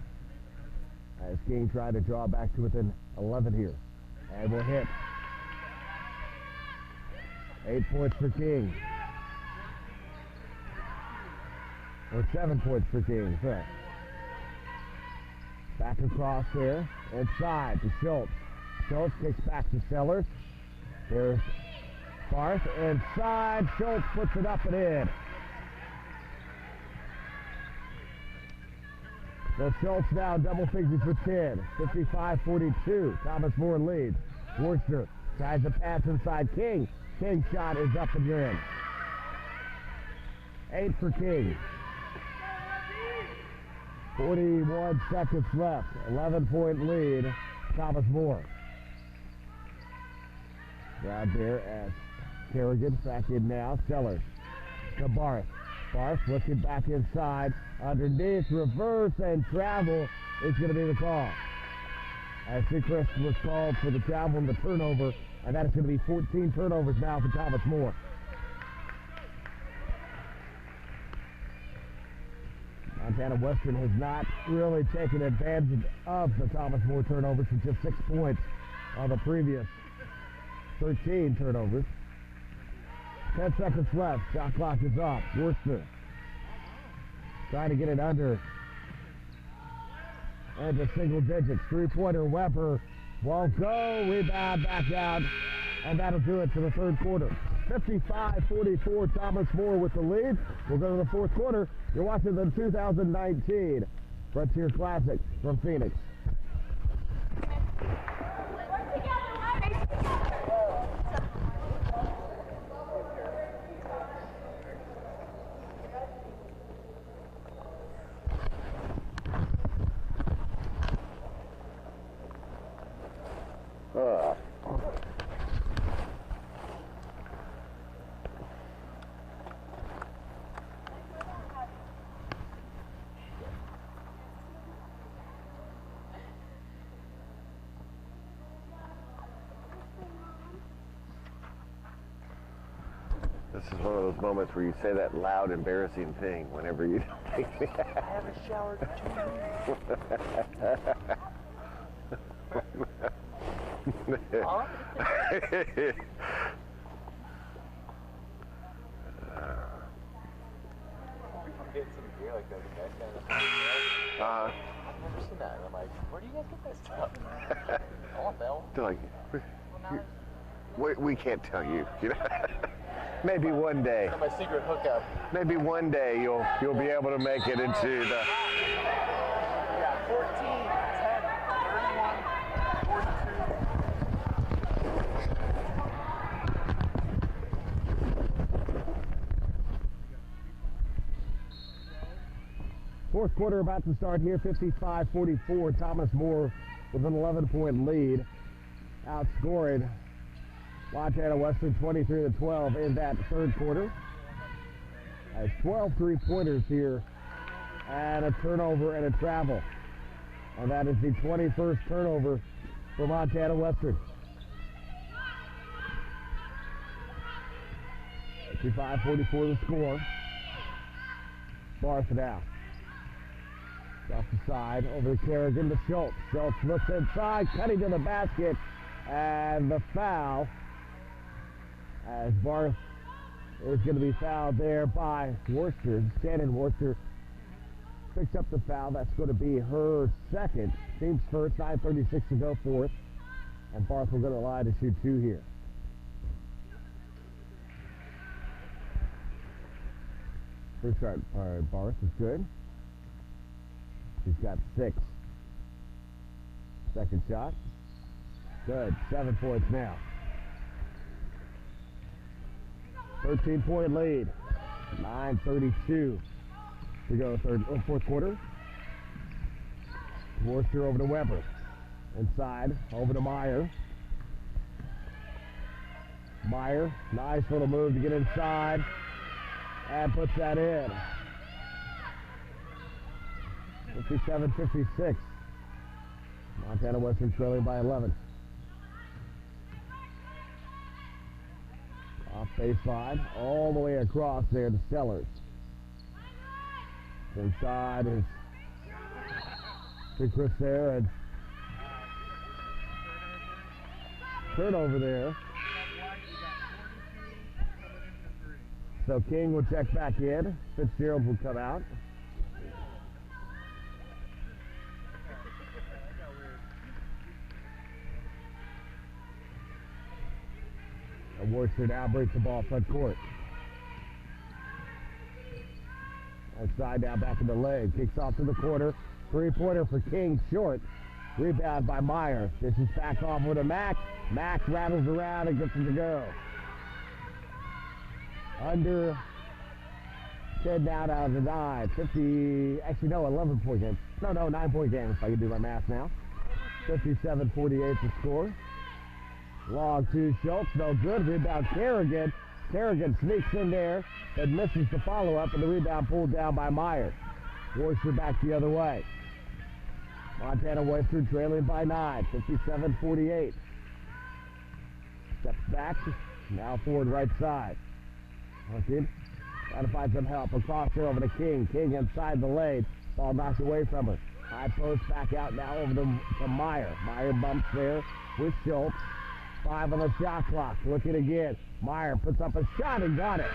as King trying to draw back to within 11 here. And will hit. 8 points for King. Or 7 points for King, sorry. Back across there. Inside to Schultz. Schultz kicks back to Sellers. There's Barth inside. Schultz puts it up and in. So Schultz now double figures for 10. 55-42. Thomas More leads. Worcester tries to pass inside King. King's shot is up and in. 8 for King. 41 seconds left. 11-point lead. Thomas More. Down there as Kerrigan back in now. Sellers to Barth. Barth looking back inside. Underneath, reverse, and travel is going to be the call. As Seacrest was called for the travel and the turnover, and that is going to be 14 turnovers now for Thomas More. Montana Western has not really taken advantage of the Thomas More turnovers with just 6 points on the previous 13 turnovers. 10 seconds left. Shot clock is off. Worcester trying to get it under. And to single digits. Three-pointer Weber won't go. Rebound back out. And that'll do it for the third quarter. 55-44, Thomas More with the lead. We'll go to the fourth quarter. You're watching the 2019 Frontier Classic from Phoenix. This is one of those moments where you say that loud, embarrassing thing whenever you take me out. I haven't showered in 2 weeks. Huh? I'm getting some gear like that. You guys got it. I've never seen that. And I'm like, where do you guys get that stuff? I want that one. They're like, we can't tell you. You know. Maybe one day. My secret hookup. Maybe one day you'll be able to make it into the. Yeah, 14, 10, 42. Fourth quarter about to start here. 55-44. Thomas More with an 11-point lead, outscoring Montana Western 23-12 in that third quarter. Has 12 three-pointers here and a turnover and a travel. And that is the 21st turnover for Montana Western. 55-44 the score. Barth now. Off the side, over to Kerrigan to Schultz. Schultz looks inside, cutting to the basket, and the foul as Barth is going to be fouled there by Worcester. Shannon Worcester picks up the foul. That's going to be her second. Team's first, 9:36 to go fourth. And Barth will go to the line to shoot two here. First shot, all right, Barth is good. She's got 6. Second shot. Good. 7 points now. 13-point lead. 9:32 to go fourth quarter. Worcester over to Weber. Inside, over to Meyer. Meyer, nice little move to get inside. And puts that in. 57-56. Montana Western trailing by 11. Off baseline, all the way across there to Sellers. Inside is Chris there, and turnover there. So King will check back in. Fitzgerald will come out. And Worcester now breaks the ball front court. Outside now back in the leg. Kicks off to the corner. Three-pointer for King, short. Rebound by Meyer. This is back off with a Mack. Mack rattles around and gets it to go. Under 10 down out of the 9. 50, actually no, 11-point game. No, 9-point game if I can do my math now. 57-48 the score. Long to Schultz, no good. Rebound Kerrigan. Kerrigan sneaks in there and misses the follow-up, and the rebound pulled down by Meyer. Worcester back the other way. Montana Western trailing by 9, 57-48. Steps back, now forward right side. Hunted, trying to find some help. Across there over to King. King inside the lane. Ball knocked away from her. High post back out now over to Meyer. Meyer bumps there with Schultz. 5 on the shot clock. Looking again. Meyer puts up a shot and got it.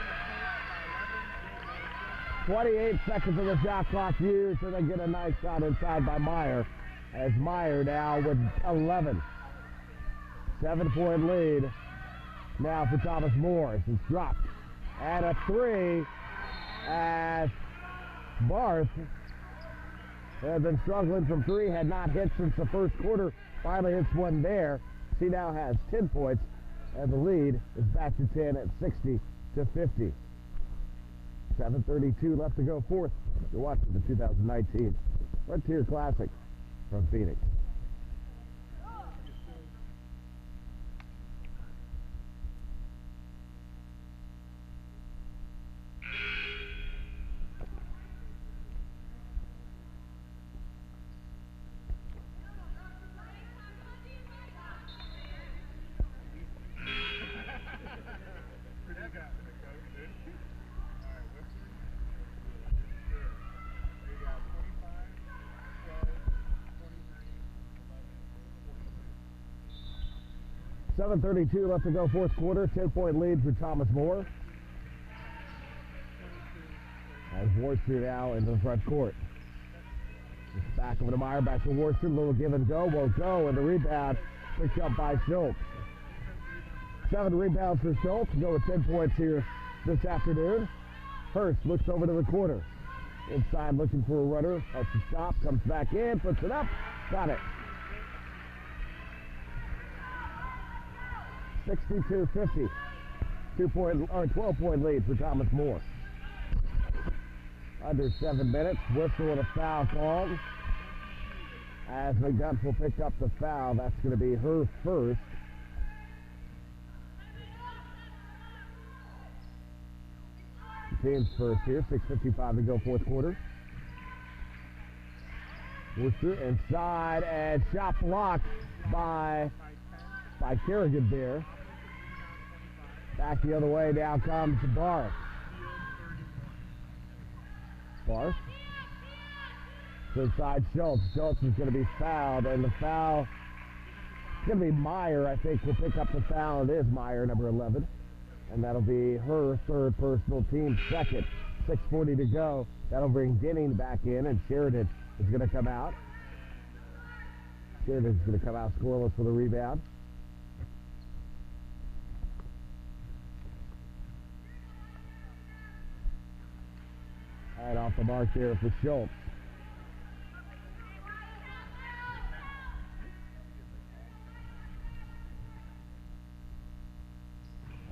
28 seconds of the shot clock used, and they get a nice shot inside by Meyer. As Meyer now with 11. 7-point lead now for Thomas Morris. It's dropped. And a 3 as Barth had been struggling from 3, had not hit since the first quarter. Finally hits one there. She now has 10 points, and the lead is back to 10 at 60-50. 7:32 left to go fourth. You're watching the 2019 Frontier Classic from Phoenix. .32 left to go fourth quarter. 10-point lead for Thomas More. As Worcester now into the front court. It's back over to Meyer, back to Worcester. Little give and go, won't go, and the rebound picked up by Schultz. 7 rebounds for Schultz. Go with 10 points here this afternoon. Hurst looks over to the corner. Inside looking for a runner. Has to stop, comes back in, puts it up, got it. 62-50. 12-point lead for Thomas More. Under 7 minutes. Whistle and a foul called. as McDuff will pick up the foul. That's going to be her first. Team's first here, 6:55 to go, fourth quarter. Worcester inside, and shot blocked by Kerrigan there. Back the other way, now comes Barth. Barth. Inside Schultz. Schultz is going to be fouled, and the foul is going to be Meyer, I think, will pick up the foul. It is Meyer, number 11. And that'll be her third personal, team second. 6:40 to go. That'll bring Denning back in, and Sheridan is going to come out. Sheridan's going to come out scoreless for the rebound. Right off the mark there for Schultz.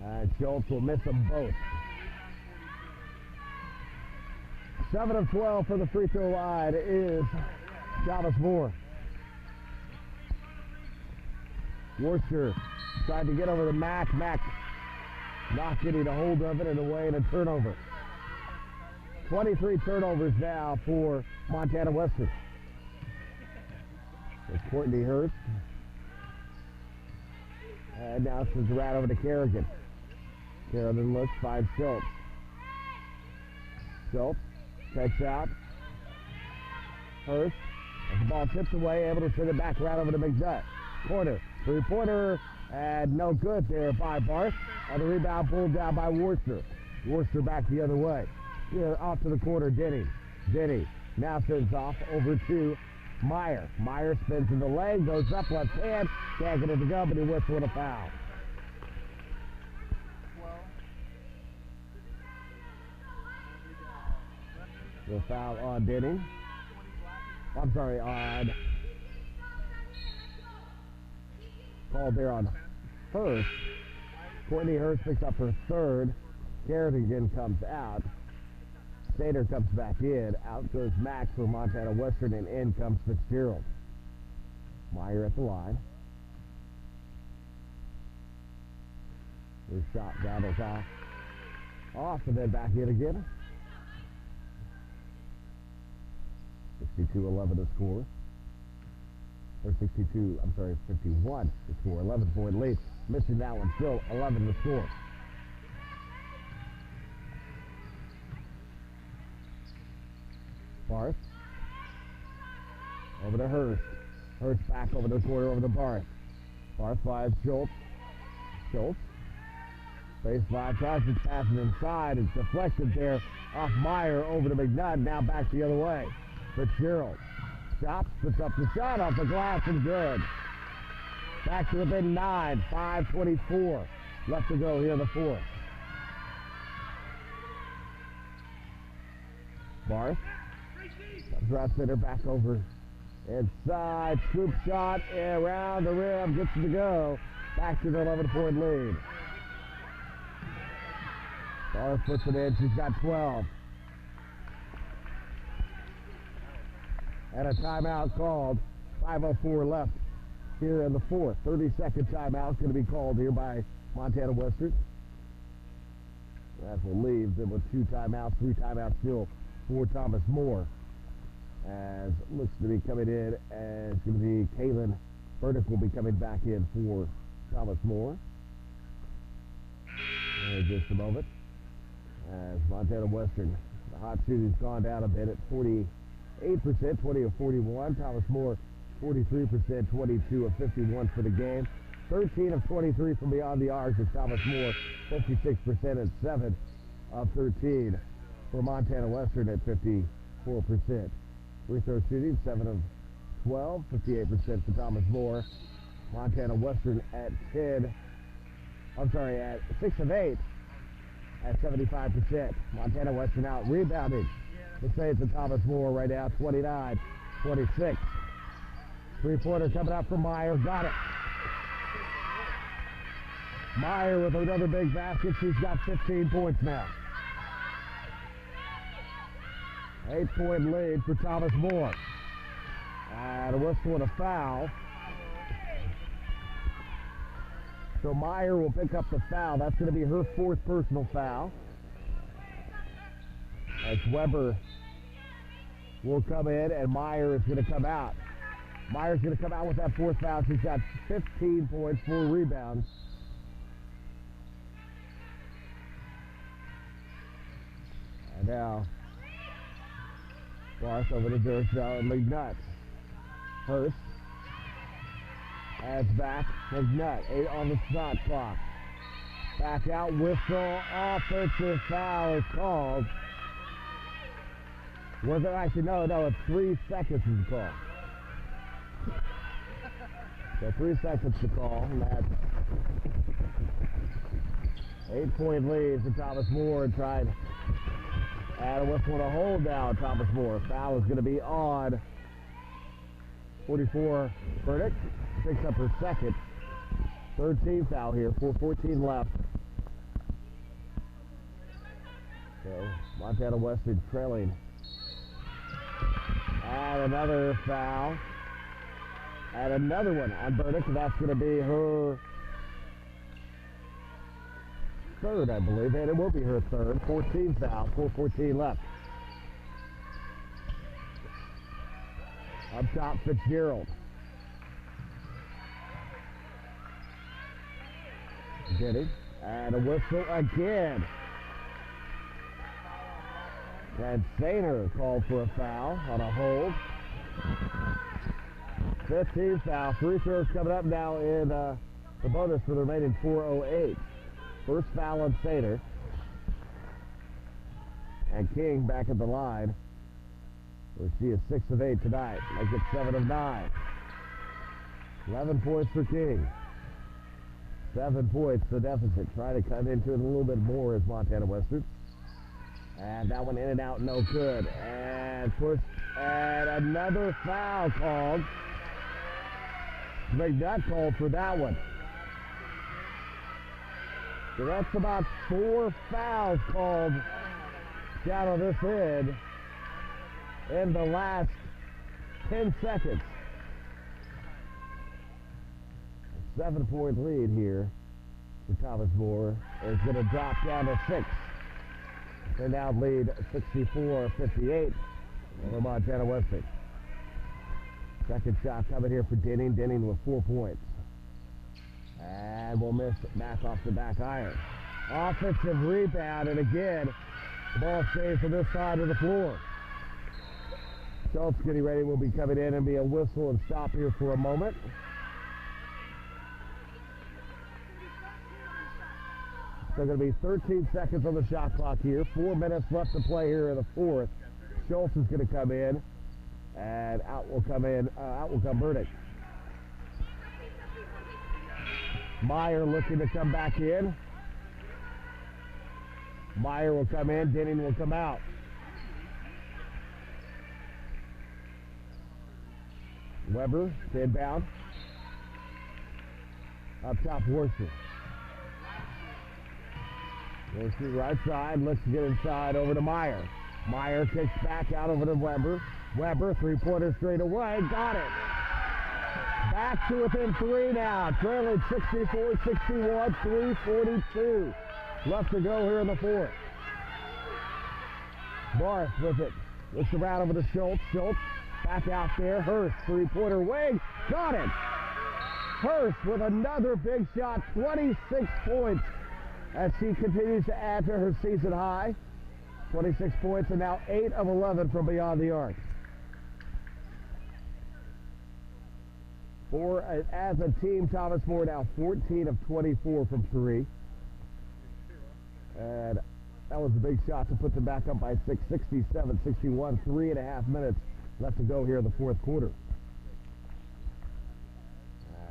And Schultz will miss them both. 7 of 12 for the free throw line is Thomas Moore. Worcester tried to get over the Mac. Mac not getting a hold of it and away, and a turnover. 23 turnovers now for Montana Western. It's Courtney Hurst. And now it's right over to Kerrigan. Kerrigan looks, finds Schultz. Schultz takes out. Hurst. As the ball tips away, able to send it back right over to McDutt. Corner. Three-pointer. And no good there by Barth. And the rebound pulled down by Worcester. Worcester back the other way. Here off to the corner, Denny. Denny now sends off over to Meyer. Meyer spins in the leg, goes up left hand, can't get it to go, but he whistled a foul. The foul on Denny. I'm sorry, on called there on Hurst. Courtney Hurst picks up her third. Kerrigan comes out. Sater comes back in. Out goes Max for Montana Western, and in comes Fitzgerald. Meyer at the line. His shot rattles off, and then back in again. 62-11 to score. Or 51 to score. 11-point lead. Missing that one, still 11 to score. Barth. Over to Hurst. Hurst back over the corner, over to Barth. Barth finds Schultz. Schultz. Baseline, tries to pass it inside. It's deflected there off Meyer over to McNutt. Now back the other way. Fitzgerald. Stops, puts up the shot off the glass and good. Back to within 9. 5:24 left to go here in the fourth. Barth. Right center back over inside, scoop shot around the rim, gets it to go. Back to the 11-point lead. Barth puts it in, she's got 12. And a timeout called. 5:04 left here in the fourth. 30-second timeout going to be called here by Montana Western. That will leave them with 2 timeouts, 3 timeouts still for Thomas Moore. As looks to be coming in, as it's going to be Kaylin Burdick will be coming back in for Thomas Moore. In just a moment. As Montana Western, the hot shooting's gone down a bit at 48%, 20 of 41. Thomas Moore, 43%, 22 of 51 for the game. 13 of 23 from beyond the arc is Thomas Moore, 56% and 7 of 13 for Montana Western at 54%. Free throw shooting, 7 of 12, 58% for Thomas Moore. Montana Western at 6 of 8 at 75%. Montana Western out rebounding. The saves of Thomas Moore right now, 29-26. Three-pointer coming out from Meyer, got it. Meyer with another big basket, she's got 15 points now. 8-point lead for Thomas Moore. And a whistle and a foul. So Meyer will pick up the foul. That's going to be her fourth personal foul. As Weber will come in and Meyer is going to come out. Meyer's going to come out with that fourth foul. She's got 15 points, 4 rebounds. And now, Barth over to McNutt. Hurst. Adds back. McNutt, 8 on the shot clock. Back out, whistle, offensive foul is called. Was it actually, no, it's 3 seconds is called. So 3 seconds to call, and that's 8-point lead for Thomas More, and tried add a whistle and a hold down. Thomas More. Foul is going to be on 44 Burdick. Picks up her second. 13 foul here, 4:14 left. So Montana Western trailing. And another foul. And another one on Burdick. That's going to be her third, I believe. And it will be her third. 14 foul, 4:14 left. Up top, Fitzgerald. Getting. And a whistle again. And Sainer called for a foul on a hold. 15 foul. Free throws coming up now in the bonus for the remaining 4:08. First foul on Sainer. And King back at the line. Where she is 6 of 8 tonight. Makes it 7 of 9. 11 points for King. 7 points the deficit. Trying to cut into it a little bit more as Montana Western. And that one in and out, no good. And push, and another foul called. McNutt called for that one. So that's about 4 fouls called down on this end in the last 10 seconds. 7-point lead here for Thomas More is going to drop down to 6. They now lead 64-58 over Montana Western. Second shot coming here for Denning. Denning with 4 points. And we'll miss back off the back iron. Offensive rebound, and again, the ball stays on this side of the floor. Schultz getting ready will be coming in and be a whistle and stop here for a moment. So going to be 13 seconds on the shot clock here. 4 minutes left to play here in the fourth. Schultz is going to come in, and out will come Burdick. Meyer looking to come back in. Meyer will come in. Denning will come out. Weber, inbound. Up top, Worcester. Worcester right side, looks to get inside over to Meyer. Meyer kicks back out over to Weber. Weber, 3-pointer straight away, got it. Back to within 3 now, trailing 64-61, 3:42 left to go here in the fourth. Barth with it, looks around over to Schultz. Schultz back out there. Hurst, 3-pointer wing, got it. Hurst with another big shot, 26 points as she continues to add to her season high. 26 points and now 8 of 11 from beyond the arc. As a team, Thomas More now 14 of 24 from 3. And that was a big shot to put them back up by 6, 67-61, 3.5 minutes left to go here in the fourth quarter.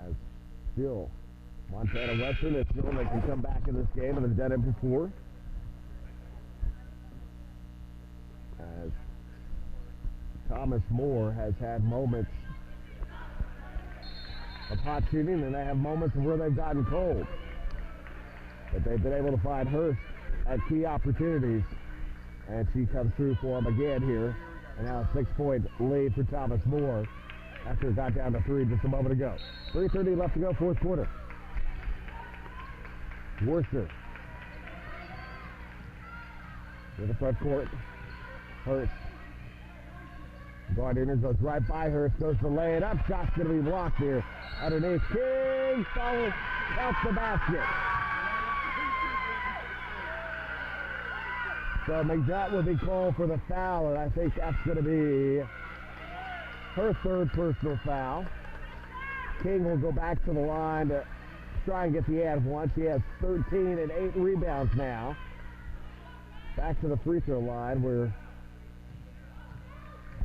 As still, Montana Western is feeling they can come back in this game and have done it before. As Thomas More has had moments of hot shooting, and they have moments of where they've gotten cold. But they've been able to find Hurst at key opportunities, and she comes through for them again here. And now a 6-point lead for Thomas More. after it got down to 3 just a moment ago. 3:30 left to go, fourth quarter. Worcester to the front court. Hurst. Gardiner goes right by Hurst, goes to lay it up. Shot's going to be blocked here. Underneath, King follows, helps the basket. So McNutt will be called for the foul, and I think that's going to be her third personal foul. King will go back to the line to try and get the ad one. She has 13 and 8 rebounds now. Back to the free throw line where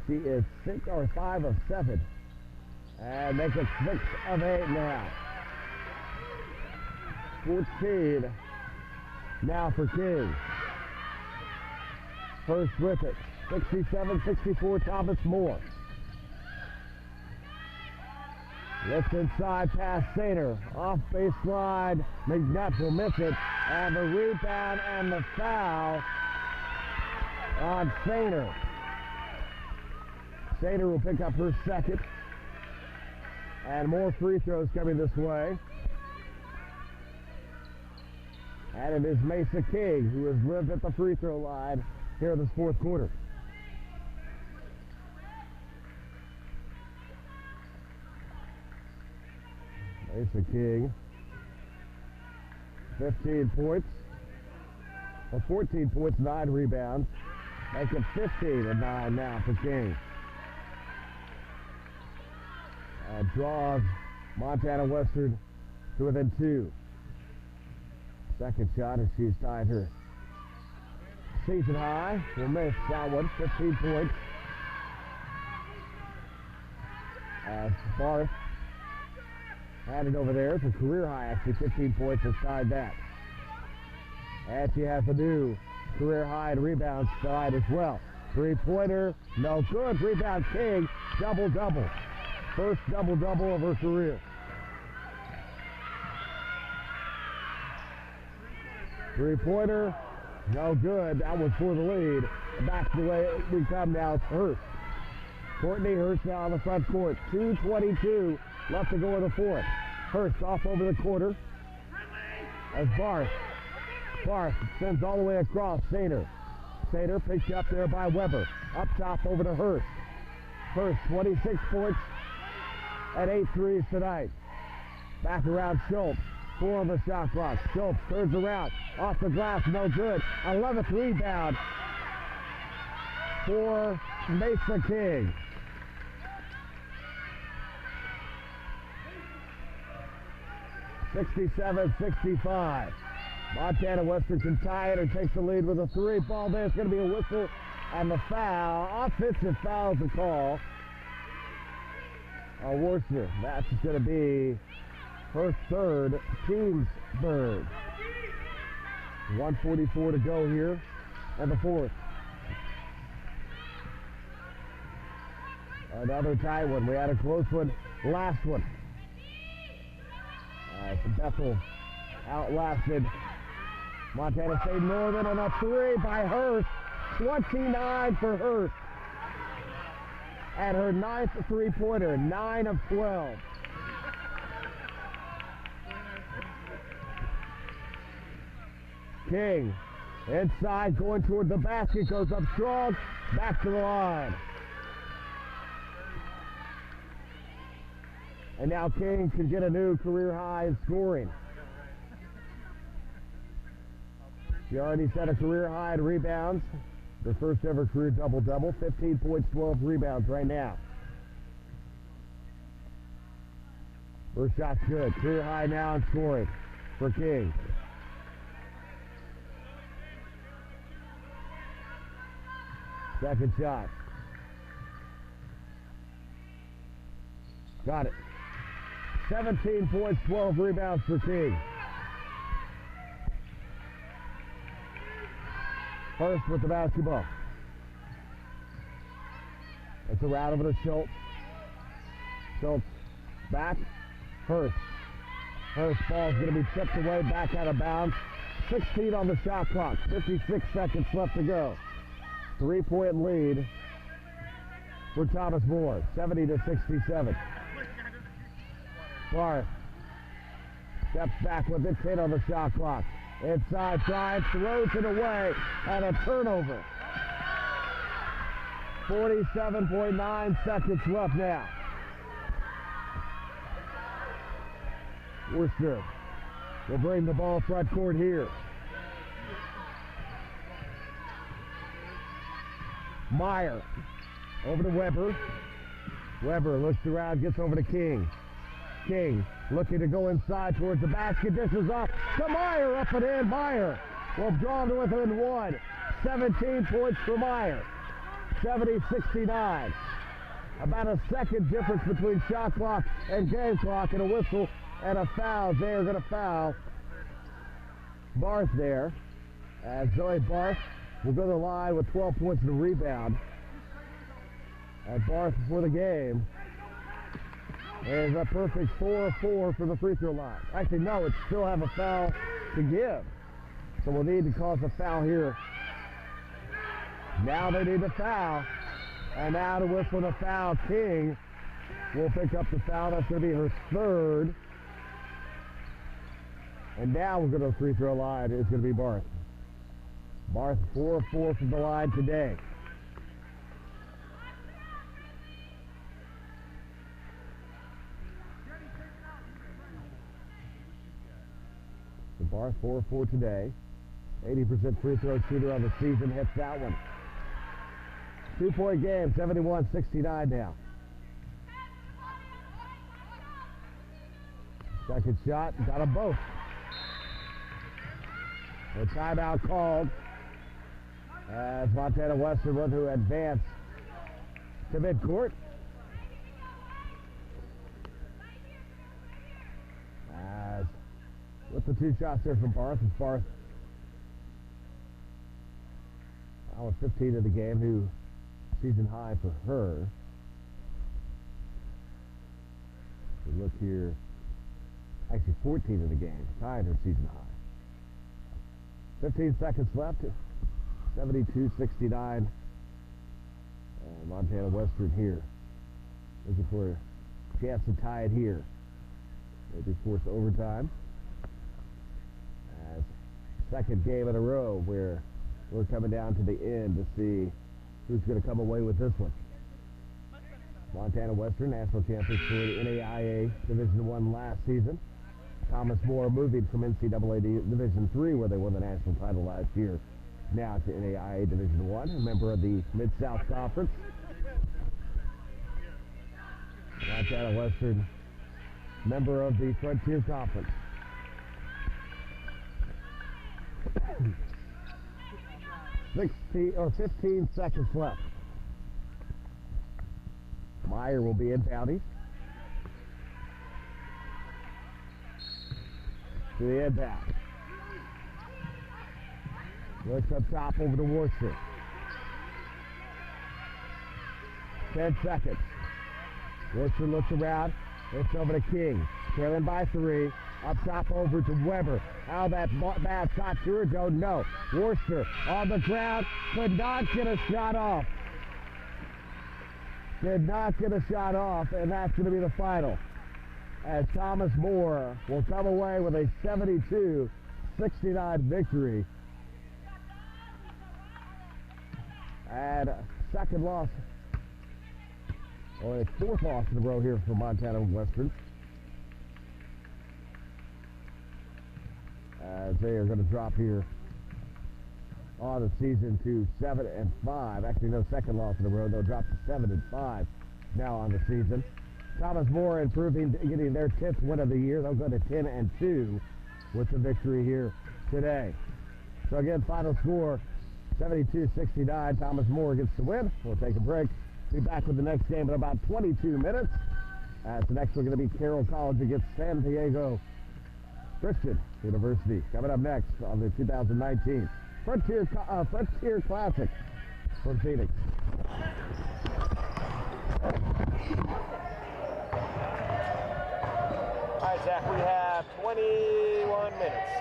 she is 5 of 7. And make it 6 of 8 now. 14 now for King. First with it. 67-64, Thomas More. Lifts inside past Sainer. Off baseline. McNutt will miss it. And the rebound and the foul on Sainer. Sainer will pick up her second. And more free throws coming this way. And it is Mesa King who has lived at the free throw line here in this fourth quarter. Mesa King, 15 points, 14 points, 9 rebounds. Make it 15 and 9 now for King. Draws Montana Western to within 2. Second shot as she's tied her season high. Will miss that one, 15 points. As Barth had it over there. It's a career high, actually, 15 points inside that. And she has a new career high in rebounds side as well. Three-pointer, no good. Rebound King, double-double. First double-double of her career. Three-pointer, no good. That was for the lead. Back the way we come now. It's Hurst. Courtney Hurst now on the front court. 2:22 left to go in the fourth. Hurst off over the quarter. As Barth sends all the way across. Sainer picked up there by Weber. Up top over to Hurst. Hurst, 26 points and 8 threes tonight. Back around Schultz. 4 on the shot clock. Schultz turns around. Off the glass, no good. 11th rebound for Mesa King. (67-65). Montana Western can tie it or takes the lead with a 3. Ball there. It's going to be a whistle and the foul. Offensive foul is the call. Worcester. That's going to be her third, team's third. 1:44 to go here and the fourth. Another tight one. We had a close one last one. Bethel outlasted Montana State Northern on a 3 by Hurst. 29 for Hurst. And her 9th three-pointer, 9 of 12. King inside going toward the basket, goes up strong, back to the line. And now King can get a new career high in scoring. She already set a career high in rebounds. Their first ever career double-double. 15 points, 12 rebounds right now. First shot's good. Career high now in scoring for King. Second shot. Got it. 17 points, 12 rebounds for King. Hurst with the basketball. It's around over to Schultz. Schultz back. Hurst. Hurst ball's going to be tipped away, back out of bounds. 16 on the shot clock. 56 seconds left to go. 3-point lead for Thomas More, 70-67. Barth steps back with it, 10 on the shot clock. Inside drive, throws it away, and a turnover. 47.9 seconds left now. Worcester will bring the ball front court here. Meyer over to Weber. Weber looks around, gets over to King. King looking to go inside towards the basket. Dishes off to Meyer, up and in. Meyer will draw to within one. 17 points for Meyer. 70-69. About a second difference between shot clock and game clock, and a whistle and a foul. They are going to foul Barth there, as Zoe Barth will go to the line with 12 points and a rebound. As Barth before the game is a perfect 4 of 4 for the free throw line. Actually, no, it still have a foul to give. So we'll need to cause a foul here. Now they need a foul. And now to whistle the foul, King will pick up the foul. That's going to be her third. And now we're going to the free throw line. It's going to be Barth. Barth 4 of 4 from the line today. So Barth 4 of 4 today. 80% free throw shooter on the season, hits that one. 2-point game, 71-69 now. Second shot, got them both. A timeout called as Montana Western went to advance to midcourt. As with the 2 shots there from Barth, it's Barth with 15 of the game, new season high for her. We look here, actually 14 of the game, tied her season high. 15 seconds left, 72-69. And Montana Western here, looking for a chance to tie it here. Maybe force overtime. As second game in a row where we're coming down to the end to see who's going to come away with this one. Montana Western, national champions for the NAIA Division I last season. Thomas More moving from NCAA Division III, where they won the national title last year, now to NAIA Division I, a member of the Mid-South Conference. Montana Western, member of the Frontier Conference. 15 seconds left. Meyer will be inbounding. To the inbound. Looks up top over to Worcester. 10 seconds. Worcester looks around. Looks over to King. Trailing by 3. Up top over to Weber. How that bad shot to her, don't know. Worcester on the ground. Could not get a shot off. Did not get a shot off, and that's going to be the final. As Thomas More will come away with a 72-69 victory. And second loss, or a 4th loss in a row here for Montana Western. As they are going to drop here on the season to 7-5. Actually, no second loss in a row. They'll drop to 7-5 now on the season. Thomas More improving, getting their 10th win of the year. They'll go to 10-2 with the victory here today. So again, final score 72-69. Thomas More gets the win. We'll take a break. Be back with the next game in about 22 minutes. As the next we're going to be Carroll College against San Diego Christian University. Coming up next on the 2019 Frontier Classic from Phoenix. All right, Zach, we have 21 minutes.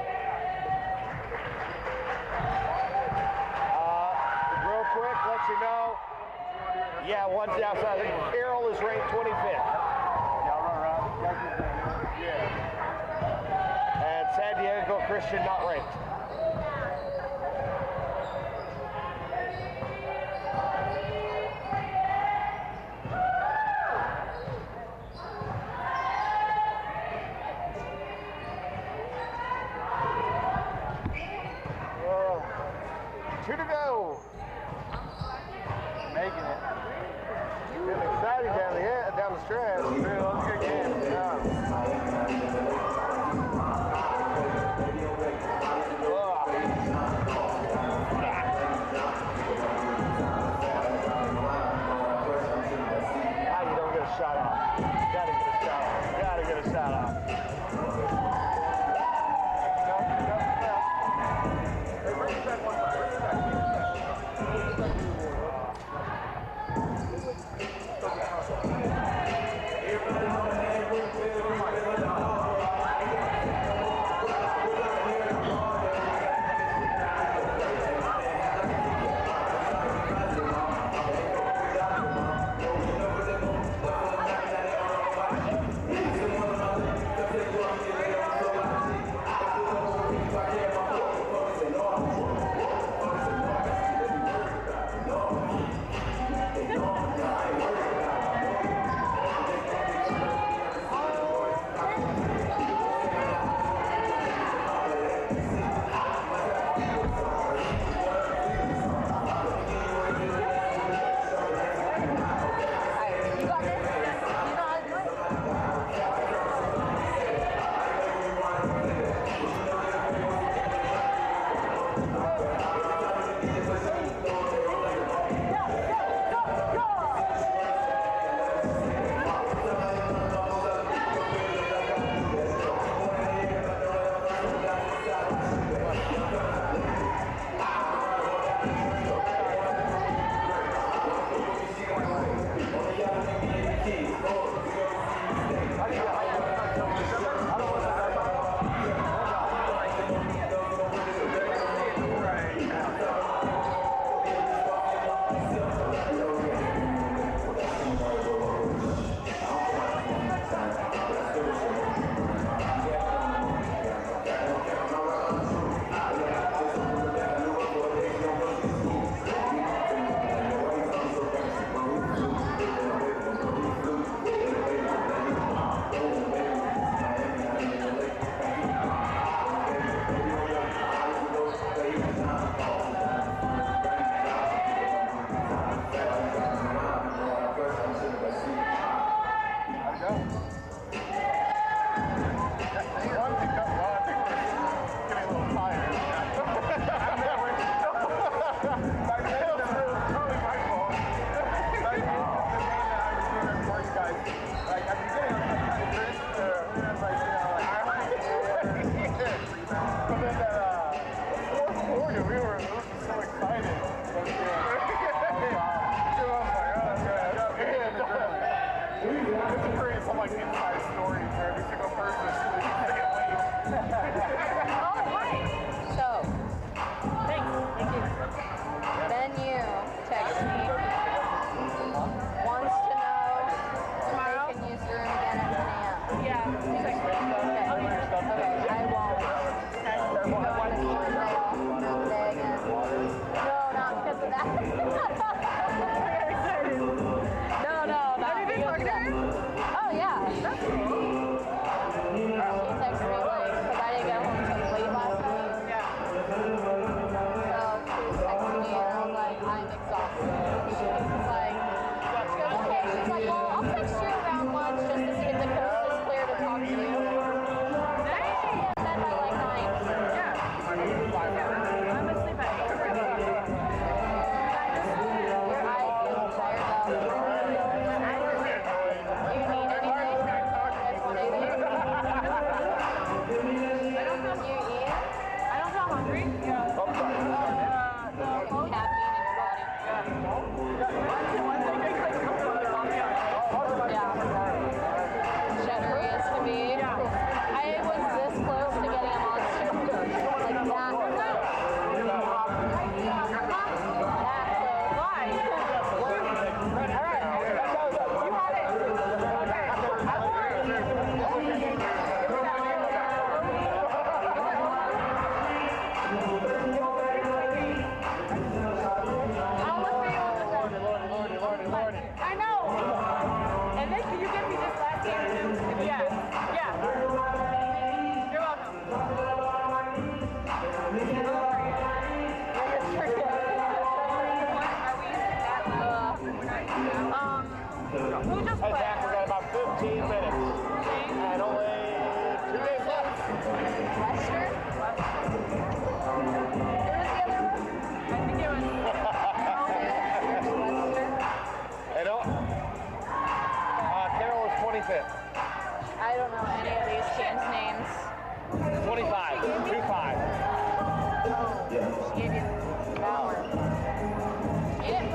Real quick, let you know, Yeah, one's outside. Carroll is ranked 25th. And San Diego Christian not ranked. Two to go. Making it. Getting excited down the stretch. That's a good game. You don't get a shot off. Gotta get a shot off. Gotta get a shot off.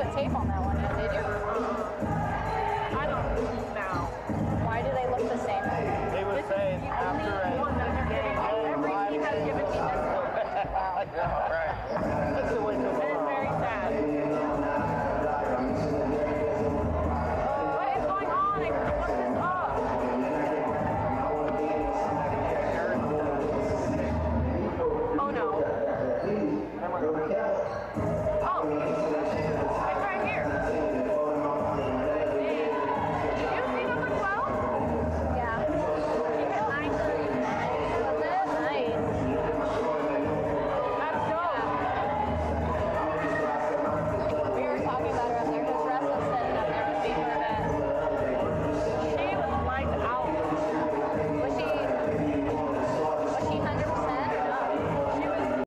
put tape on that one.